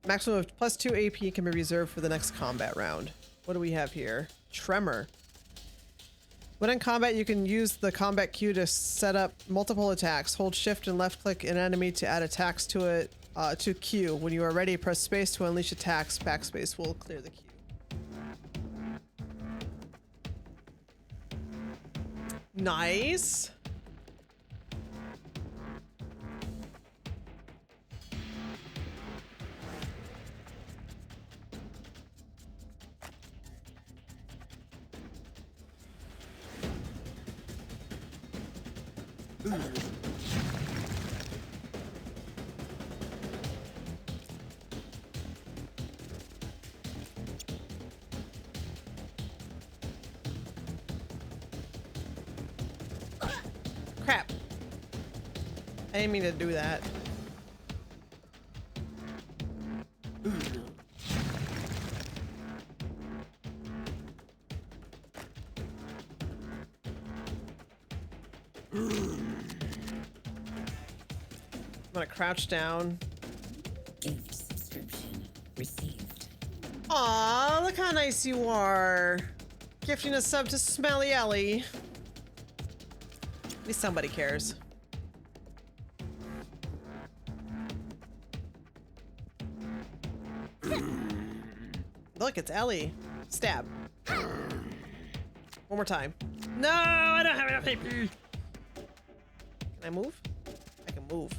Maximum of plus 2 AP can be reserved for the next combat round. What do we have here? Tremor. When in combat, you can use the combat queue to set up multiple attacks. Hold shift and left click an enemy to add attacks to it to queue. When you are ready, press space to unleash attacks. Backspace will clear the queue. Nice. Crap. I didn't mean to do that. I'm gonna crouch down. Gift subscription received. Aw, look how nice you are. Gifting a sub to Smelly Ellie. At least somebody cares. Look, it's Ellie. Stab. One more time. No, I don't have enough AP. Can I move? I can move.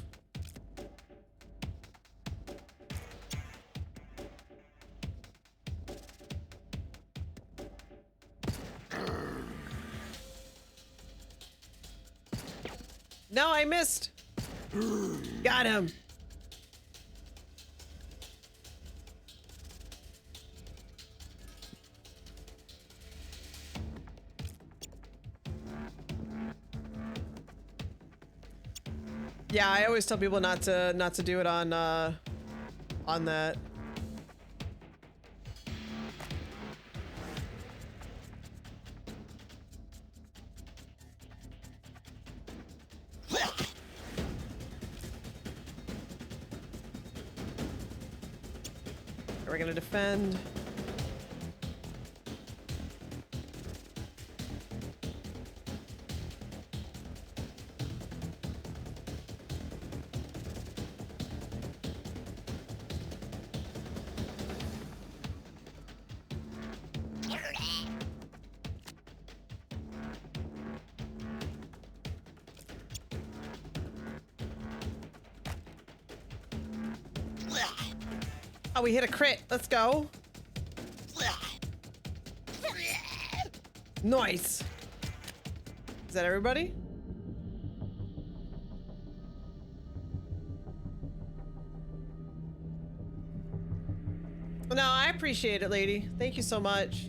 No, I missed. Got him. Yeah, I always tell people not to do it on that. We're gonna defend. Oh, we hit a crit. Let's go. Nice. Is that everybody? No, I appreciate it, lady. Thank you so much.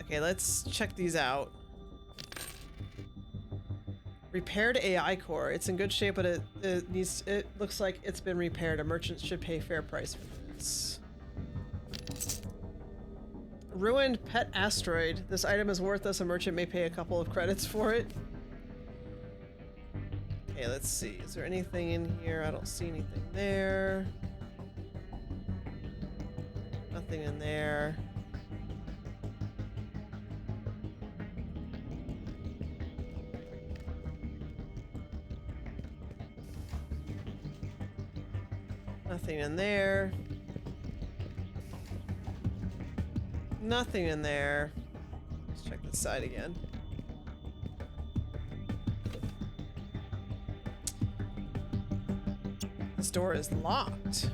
Okay, let's check these out. Repaired AI core. It's in good shape, but it looks like it's been repaired. A merchant should pay fair price for this. Ruined pet asteroid. This item is worthless. A merchant may pay a couple of credits for it. Okay, let's see. Is there anything in here? I don't see anything there. Nothing in there. Nothing in there. Nothing in there. Let's check this side again. This door is locked.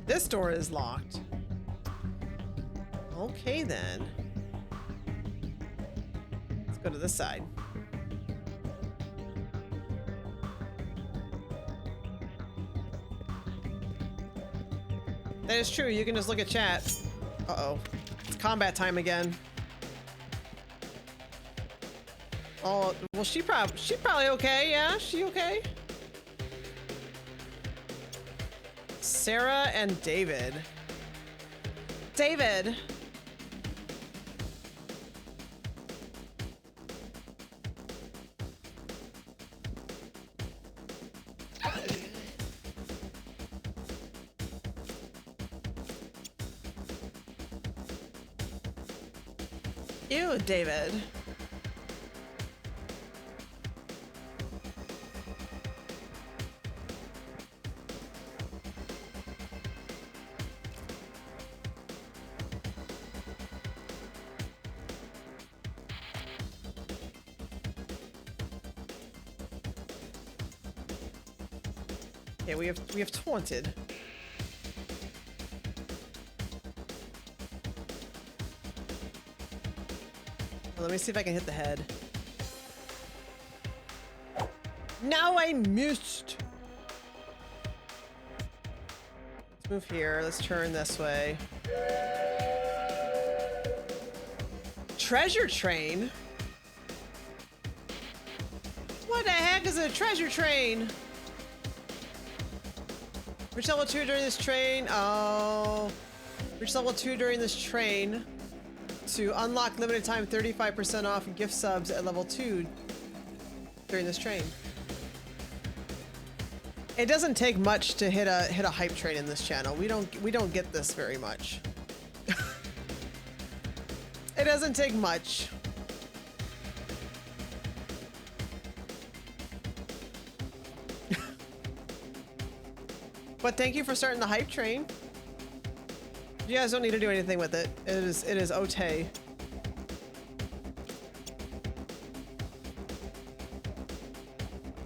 This door is locked. Okay then. Let's go to this side. That is true, you can just look at chat. Uh-oh. It's combat time again. Oh, well she probably okay, yeah? She okay? Sarah and David. David! Ew, David. Okay, we have taunted. Let me see if I can hit the head. No, I missed. Let's move here. Let's turn this way. Treasure train? What the heck is a treasure train? Reach level 2 during this train. Oh. Reach level 2 during this train. To unlock limited time 35% off gift subs at level 2 during this train. It doesn't take much to hit a hype train in this channel. We don't get this very much. It doesn't take much. But thank you for starting the hype train. You guys don't need to do anything with it. It is Otay.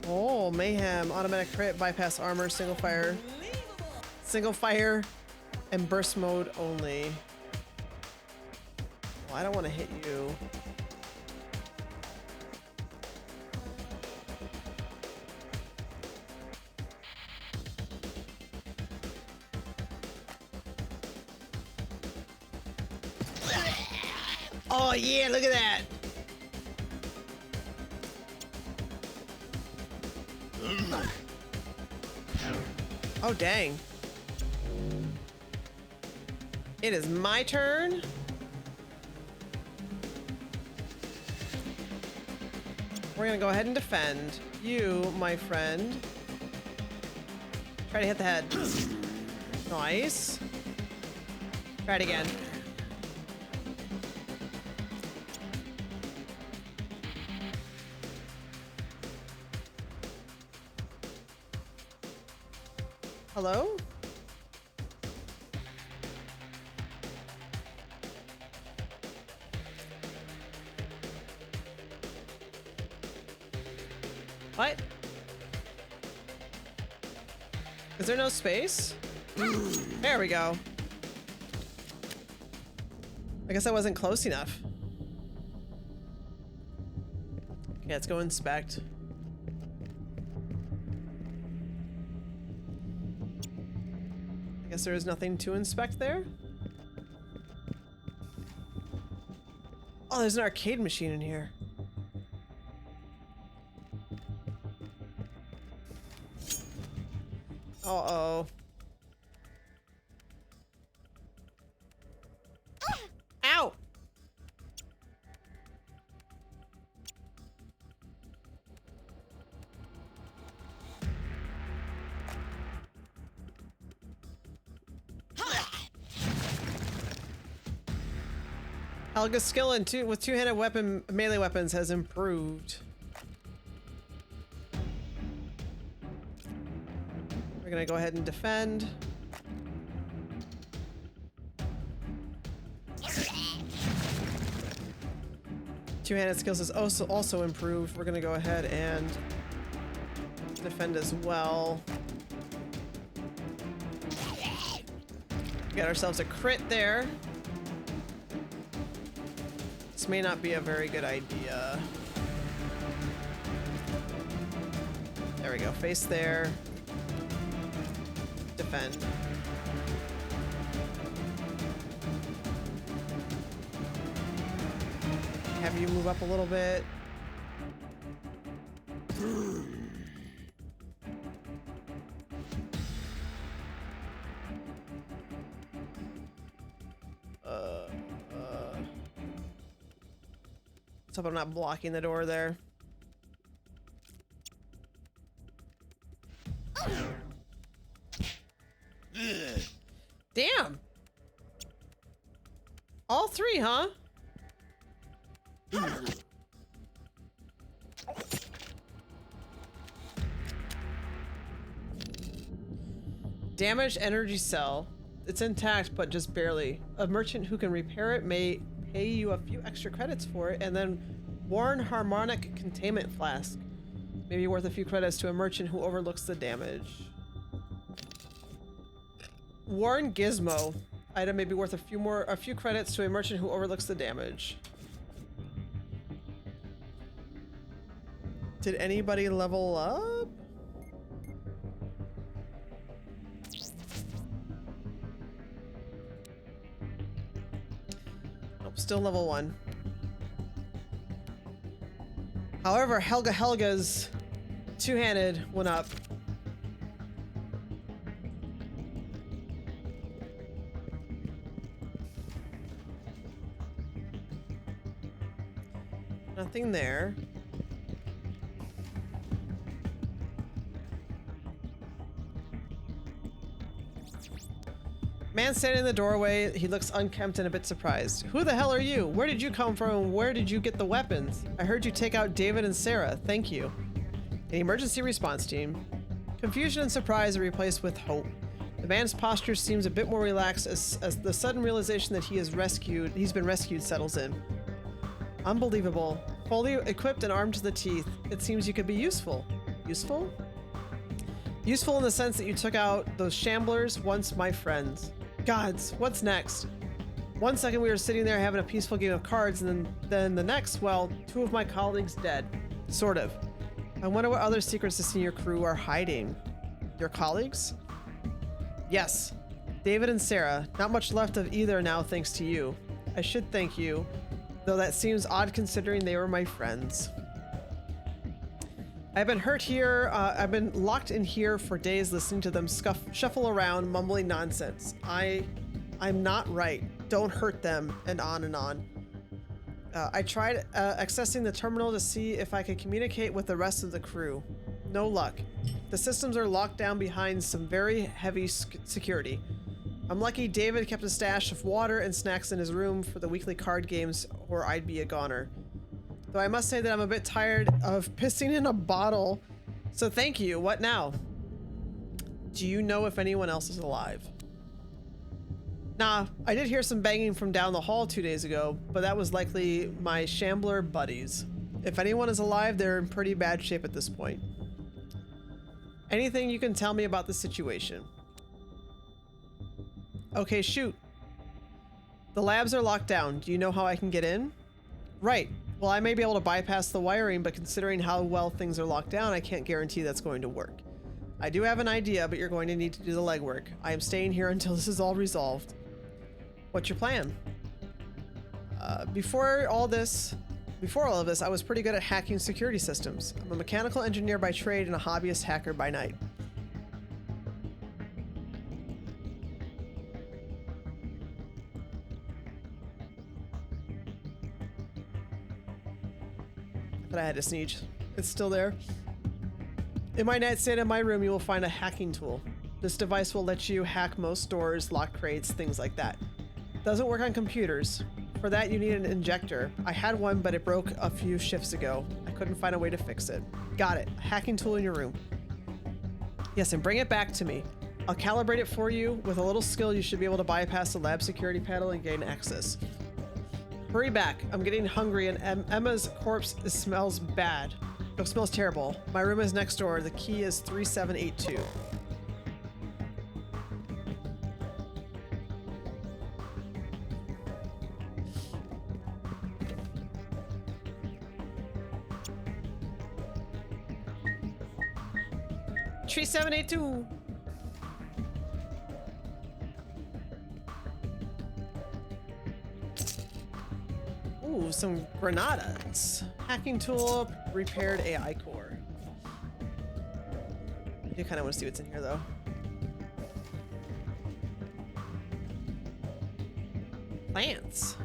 Oh, mayhem, automatic crit, bypass armor, single fire, and burst mode only. Well, I don't want to hit you. Oh yeah, look at that. Oh dang. It is my turn. We're gonna go ahead and defend you, my friend. Try to hit the head. Nice. Try it again. Hello? What? Is there no space? There we go. I guess I wasn't close enough. Okay, let's go inspect. I guess there is nothing to inspect there. Oh, there's an arcade machine in here. Uh-oh. Ow! Helga's skill with two-handed melee weapons has improved. We're gonna go ahead and defend. Two-handed skills is also improved. We're gonna go ahead and defend as well. Got ourselves a crit there. This may not be a very good idea. There we go. Face there. Defend. Have you move up a little bit. Let's hope I'm not blocking the door there. Damn. All three, huh? Damaged energy cell. It's intact, but just barely. A merchant who can repair it may pay you a few extra credits for it, and then Worn Harmonic Containment Flask. Maybe worth a few credits to a merchant who overlooks the damage. Worn Gizmo. Item may be worth a few credits to a merchant who overlooks the damage. Did anybody level up? Nope, still level 1. However, Helga's two-handed went up. Nothing there. Man standing in the doorway, he looks unkempt and a bit surprised. Who the hell are you? Where did you come from and where did you get the weapons? I heard you take out David and Sarah. Thank you. An emergency response team. Confusion and surprise are replaced with hope. The man's posture seems a bit more relaxed as the sudden realization that he's been rescued settles in. Unbelievable. Fully equipped and armed to the teeth, it seems you could be useful. Useful? Useful in the sense that you took out those shamblers, once my friends. Gods, what's next? 1 second we were sitting there having a peaceful game of cards, and then the next, well, 2 of my colleagues dead. Sort of. I wonder what other secrets the senior crew are hiding. Your colleagues? Yes. David and Sarah. Not much left of either now thanks to you. I should thank you, though that seems odd considering they were my friends. I've been hurt here. I've been locked in here for days listening to them shuffle around, mumbling nonsense. I'm not right. Don't hurt them, and on and on. I tried accessing the terminal to see if I could communicate with the rest of the crew. No luck. The systems are locked down behind some very heavy security. I'm lucky David kept a stash of water and snacks in his room for the weekly card games, or I'd be a goner. Though I must say that I'm a bit tired of pissing in a bottle. So thank you. What now? Do you know if anyone else is alive? Nah, I did hear some banging from down the hall 2 days ago, but that was likely my shambler buddies. If anyone is alive, they're in pretty bad shape at this point. Anything you can tell me about the situation? Okay, shoot. The labs are locked down. Do you know how I can get in? Right. Well, I may be able to bypass the wiring, but considering how well things are locked down, I can't guarantee that's going to work. I do have an idea, but you're going to need to do the legwork. I am staying here until this is all resolved. What's your plan? Before all of this, I was pretty good at hacking security systems. I'm a mechanical engineer by trade and a hobbyist hacker by night. But I had to sneeze. It's still there. In my nightstand in my room, you will find a hacking tool. This device will let you hack most doors, lock crates, things like that. Doesn't work on computers. For that, you need an injector. I had one, but it broke a few shifts ago. I couldn't find a way to fix it. Got it. A hacking tool in your room. Yes, and bring it back to me. I'll calibrate it for you. With a little skill, you should be able to bypass the lab security panel and gain access. Hurry back. I'm getting hungry, and Emma's corpse smells bad. It smells terrible. My room is next door. The key is 3782. Tree 782. Ooh, some granadas. Hacking tool, repaired AI core. I do kind of want to see what's in here, though. Plants.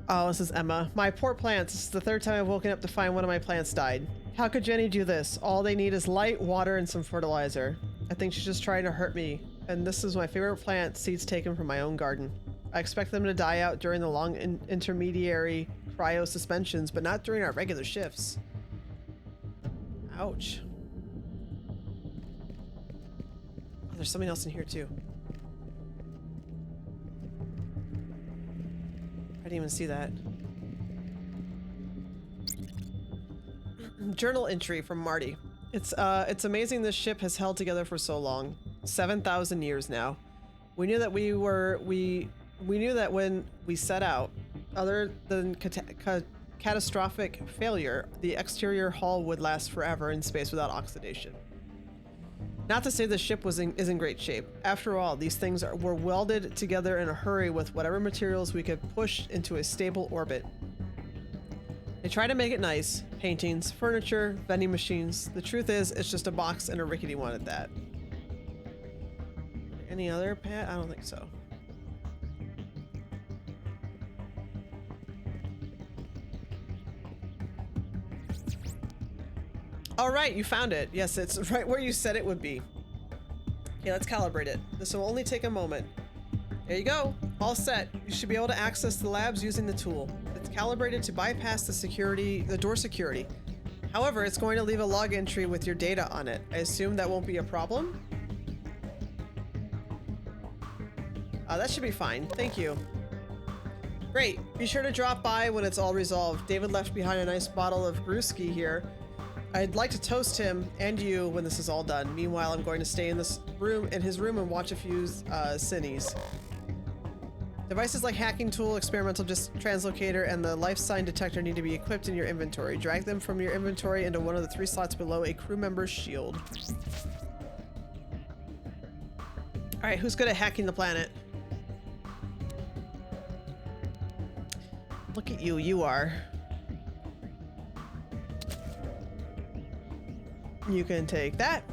Oh, this is Emma. My poor plants. This is the third time I've woken up to find one of my plants died. How could Jenny do this? All they need is light, water, and some fertilizer. I think she's just trying to hurt me. And this is my favorite plant, seeds taken from my own garden. I expect them to die out during the long intermediary cryo suspensions, but not during our regular shifts. Ouch. Oh, there's something else in here too. I didn't even see that. Journal entry from Marty. It's amazing this ship has held together for so long. 7,000 years now. We knew that we knew that when we set out, other than catastrophic failure, the exterior hull would last forever in space without oxidation. Not to say the ship is in great shape. After all, these things were welded together in a hurry with whatever materials we could push into a stable orbit. They try to make it nice. Paintings, furniture, vending machines. The truth is, it's just a box and a rickety one at that. Any other pet? I don't think so. All right, you found it. Yes, it's right where you said it would be. Okay, let's calibrate it. This will only take a moment. There you go. All set. You should be able to access the labs using the tool. It's calibrated to bypass the door security. However, it's going to leave a log entry with your data on it. I assume that won't be a problem? That should be fine. Thank you. Great. Be sure to drop by when it's all resolved. David left behind a nice bottle of brewski here. I'd like to toast him and you when this is all done. Meanwhile, I'm going to stay in his room, and watch a few cines. Devices like hacking tool, experimental translocator, and the life sign detector need to be equipped in your inventory. Drag them from your inventory into one of the 3 slots below a crew member's shield. All right, who's good at hacking the planet? Look at you, you are. You can take that.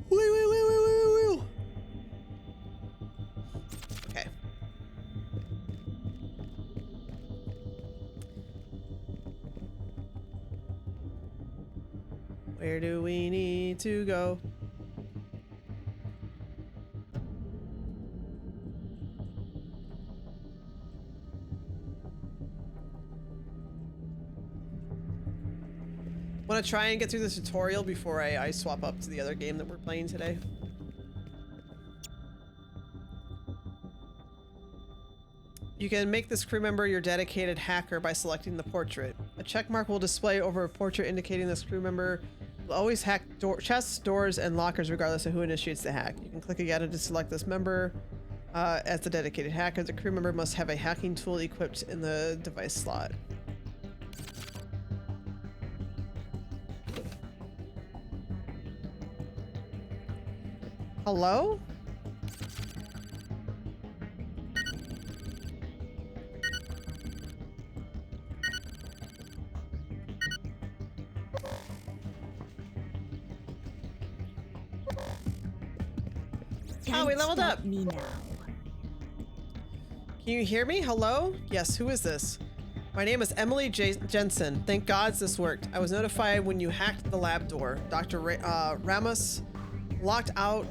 Wait. Okay. Where do we need to go? Want to try and get through the tutorial before I swap up to the other game that we're playing today? You can make this crew member your dedicated hacker by selecting the portrait. A check mark will display over a portrait indicating this crew member will always hack chests, doors, and lockers regardless of who initiates the hack. You can click again to select this member as the dedicated hacker. The crew member must have a hacking tool equipped in the device slot. Hello? Oh, we leveled up. Me now. Can you hear me? Hello? Yes, who is this? My name is Emily Jensen. Thank gods this worked. I was notified when you hacked the lab door. Dr. Ramos locked out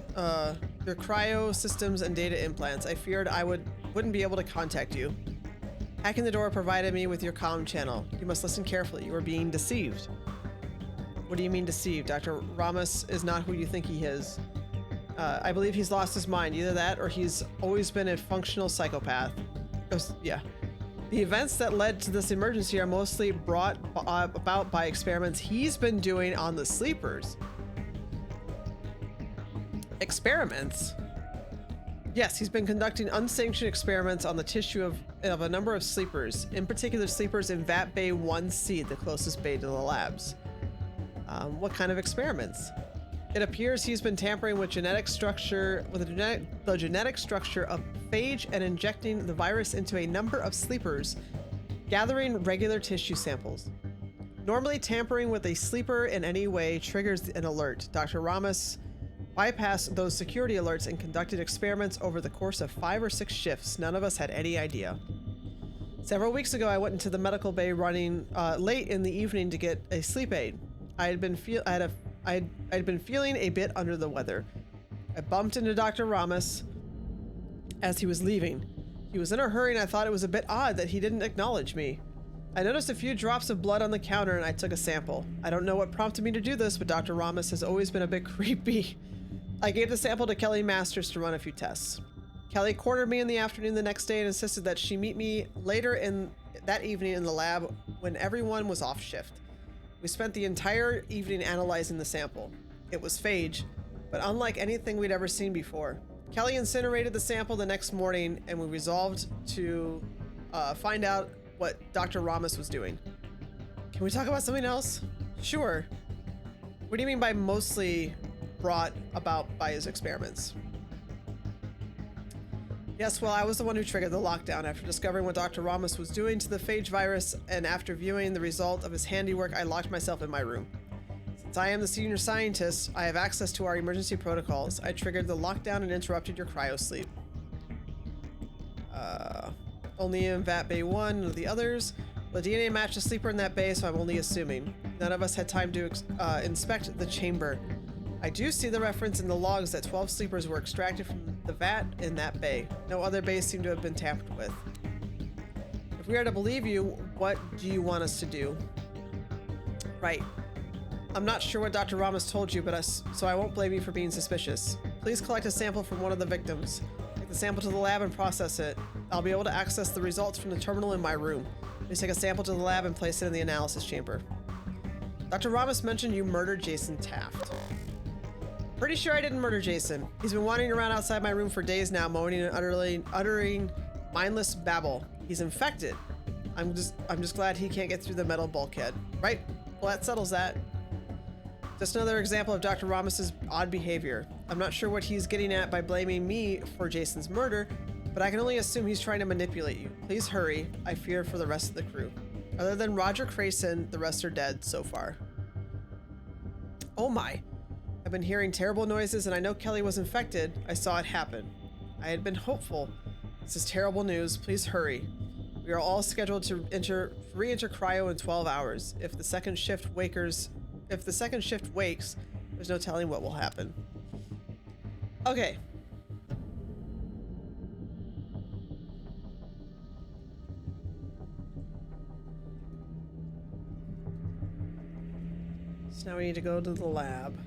your cryo systems and data implants. I feared I wouldn't be able to contact you. Hacking the door provided me with your comm channel. You must listen carefully. You are being deceived. What do you mean deceived? Dr. Ramos is not who you think he is. I believe he's lost his mind. Either that or he's always been a functional psychopath. Yeah. The events that led to this emergency are mostly brought about by experiments he's been doing on the sleepers. Experiments? Yes, he's been conducting unsanctioned experiments on the tissue of a number of sleepers, in particular sleepers in Vat Bay 1C, the closest bay to the labs. What kind of experiments? It appears he's been tampering with the genetic structure of phage and injecting the virus into a number of sleepers, gathering regular tissue samples. Normally, tampering with a sleeper in any way triggers an alert. Dr. Ramos bypassed those security alerts and conducted experiments over the course of 5 or 6 shifts. None of us had any idea. Several weeks ago, I went into the medical bay running late in the evening to get a sleep aid. I'd been feeling a bit under the weather. I bumped into Dr. Ramos as he was leaving. He was in a hurry and I thought it was a bit odd that he didn't acknowledge me. I noticed a few drops of blood on the counter and I took a sample. I don't know what prompted me to do this, but Dr. Ramos has always been a bit creepy. I gave the sample to Kelly Masters to run a few tests. Kelly cornered me in the afternoon the next day and insisted that she meet me later in that evening in the lab when everyone was off shift. We spent the entire evening analyzing the sample. It was phage, but unlike anything we'd ever seen before. Kelly incinerated the sample the next morning, and we resolved to find out what Dr. Ramos was doing. Can we talk about something else? Sure. What do you mean by mostly brought about by his experiments? Yes, well, I was the one who triggered the lockdown. After discovering what Dr. Ramos was doing to the phage virus, and after viewing the result of his handiwork, I locked myself in my room. Since I am the senior scientist, I have access to our emergency protocols. I triggered the lockdown and interrupted your cryo sleep. Only in Vat Bay 1 and the others. The DNA matched a sleeper in that bay, so I'm only assuming. None of us had time to inspect the chamber. I do see the reference in the logs that 12 sleepers were extracted from the vat in that bay. No other bays seem to have been tampered with. If we are to believe you, what do you want us to do? Right. I'm not sure what Dr. Ramos told you, so I won't blame you for being suspicious. Please collect a sample from one of the victims. Take the sample to the lab and process it. I'll be able to access the results from the terminal in my room. Please take a sample to the lab and place it in the analysis chamber. Dr. Ramos mentioned you murdered Jason Taft. Pretty sure I didn't murder Jason. He's been wandering around outside my room for days now, moaning and uttering mindless babble. He's infected. I'm just glad he can't get through the metal bulkhead. Right? Well, that settles that. Just another example of Dr. Ramos's odd behavior. I'm not sure what he's getting at by blaming me for Jason's murder, but I can only assume he's trying to manipulate you. Please hurry. I fear for the rest of the crew. Other than Roger Crayson, the rest are dead so far. Oh my. I've been hearing terrible noises and I know Kelly was infected. I saw it happen. I had been hopeful. This is terrible news. Please hurry. We are all scheduled to re-enter cryo in 12 hours. If the second shift wakes, there's no telling what will happen. Okay. So now we need to go to the lab.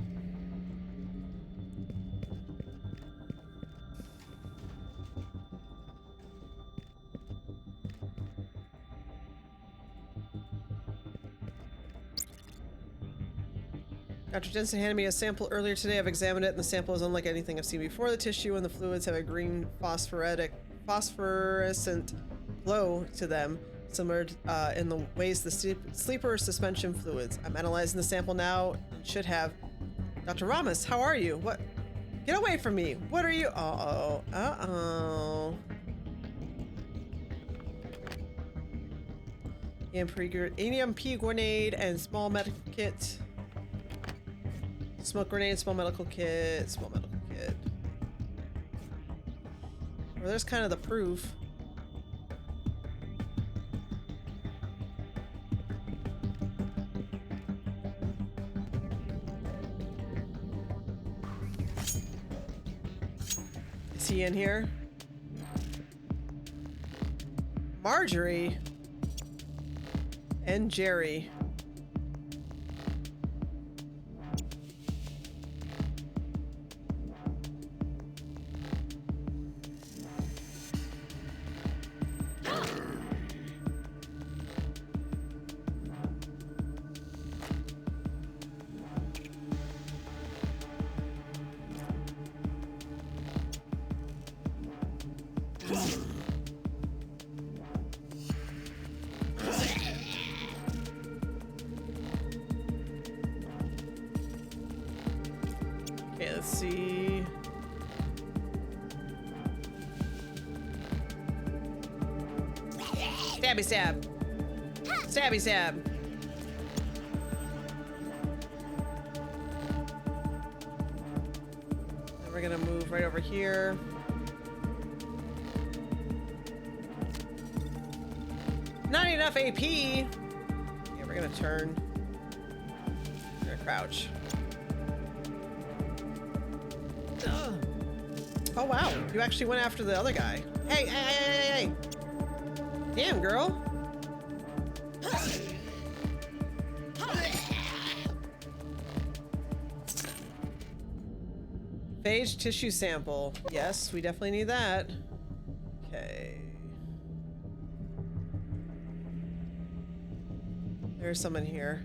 Dr. Jensen handed me a sample earlier today. I've examined it, and the sample is unlike anything I've seen before. The tissue and the fluids have a green phosphorescent glow to them, similar in the ways the sleeper suspension fluids. I'm analyzing the sample now and should have. Dr. Ramos, how are you? What? Get away from me. What are you? Uh-oh. Uh-oh. EMP grenade and small medical kit. Smoke grenade, small medical kit, small medical kit. Well, there's kind of the proof. tea in here. Marjorie and Jerry. Okay, let's see. Stabby stab. Stabby stab. And we're gonna move right over here. Not enough AP. Yeah, we're gonna turn. We're gonna crouch. Ugh. Oh wow, you actually went after the other guy. Hey, hey, hey, hey, hey. Damn, girl. Phage tissue sample. Yes, we definitely need that. Okay. There's someone here.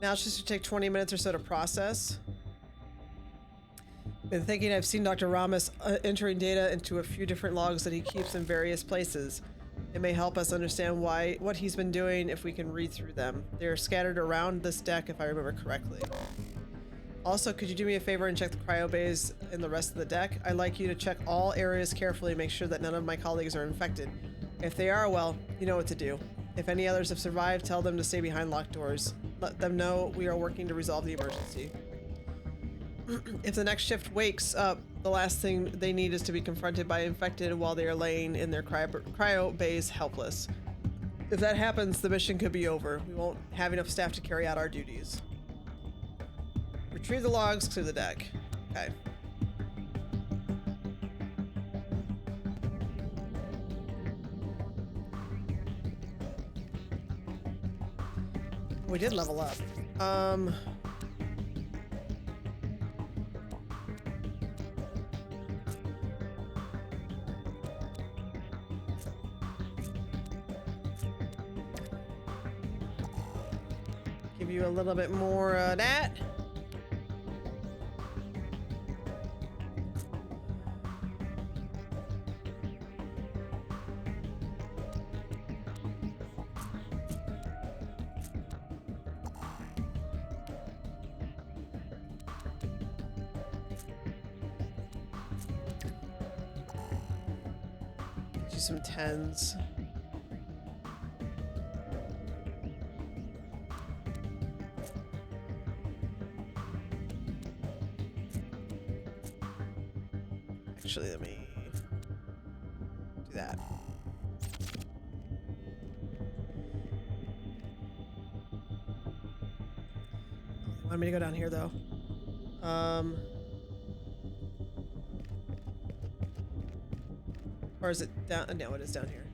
Now it's just to take 20 minutes or so to process. Been thinking I've seen Dr. Ramos entering data into a few different logs that he keeps in various places. It may help us understand what he's been doing if we can read through them. They're scattered around this deck if I remember correctly. Also, could you do me a favor and check the cryo bays in the rest of the deck? I'd like you to check all areas carefully and make sure that none of my colleagues are infected. If they are, well, you know what to do. If any others have survived, tell them to stay behind locked doors. Let them know we are working to resolve the emergency. If the next shift wakes up, the last thing they need is to be confronted by infected while they are laying in their cryo bays helpless. If that happens, the mission could be over. We won't have enough staff to carry out our duties. Retrieve the logs, clear the deck. Okay. We did level up. Give you a little bit more of that. Do some 10s. Actually, let me do that. They wanted me to go down here, though. Or is it down? No, it is down here.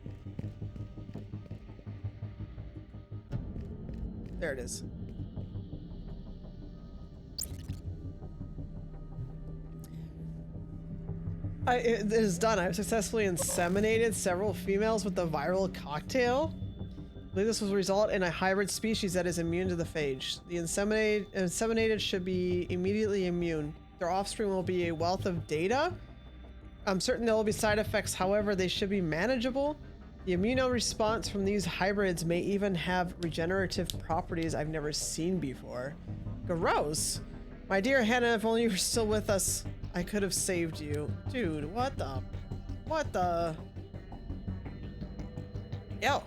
There it is. It is done. I've successfully inseminated several females with the viral cocktail. I believe this will result in a hybrid species that is immune to the phage. The inseminated should be immediately immune. Their offspring will be a wealth of data. I'm certain there will be side effects, however, they should be manageable. The immune response from these hybrids may even have regenerative properties I've never seen before. Gross. My dear Hannah, if only you were still with us, I could have saved you. Dude, what the? What the? Yo.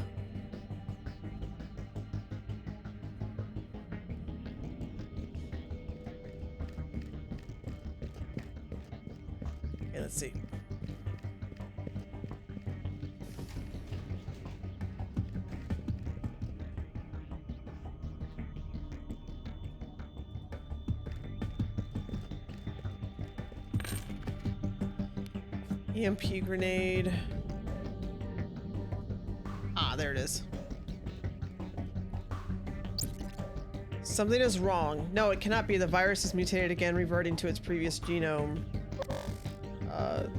Okay, let's see. EMP grenade. Ah, there it is. Something is wrong. No, it cannot be. The virus is mutated again, reverting to its previous genome.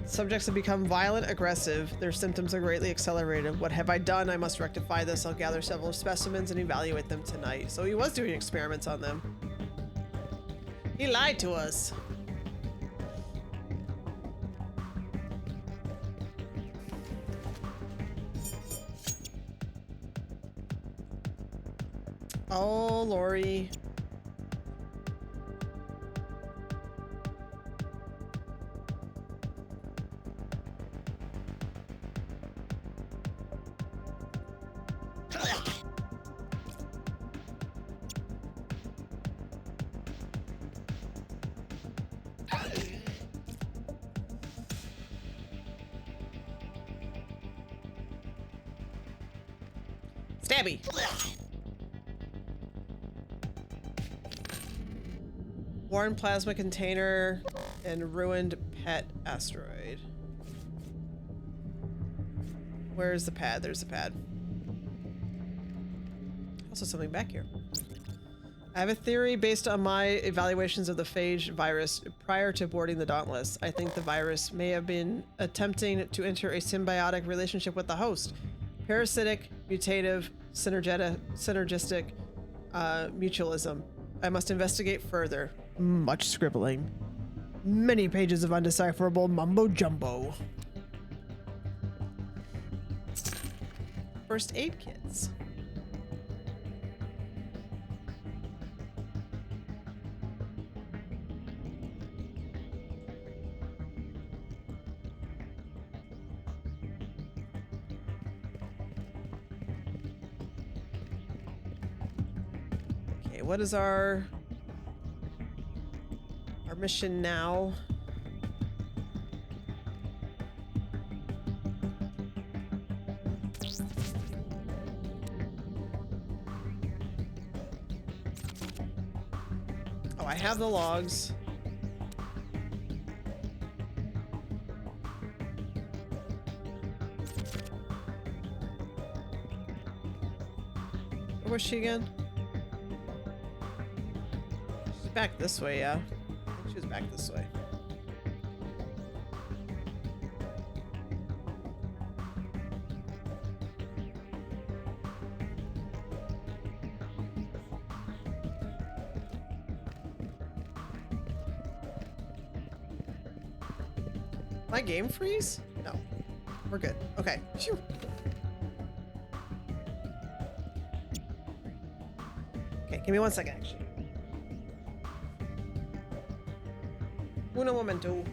Subjects have become violent, aggressive. Their symptoms are greatly accelerated. What have I done? I must rectify this. I'll gather several specimens and evaluate them tonight. So he was doing experiments on them. He lied to us. Oh, Lori. Stabby. Worn plasma container and ruined pet asteroid. Where's the pad? There's the pad. Also something back here. I have a theory based on my evaluations of the phage virus prior to boarding the Dauntless. I think the virus may have been attempting to enter a symbiotic relationship with the host. Parasitic, mutative, synergistic, mutualism. I must investigate further. Much scribbling. Many pages of undecipherable mumbo jumbo. First aid kits. Okay, what is our mission now? Oh, I have the logs. Where was she again? She's back this way, yeah. I think she was back this way. My game freeze? No. We're good. Okay. Phew. Okay, give me 1 second, actually. Uno momento.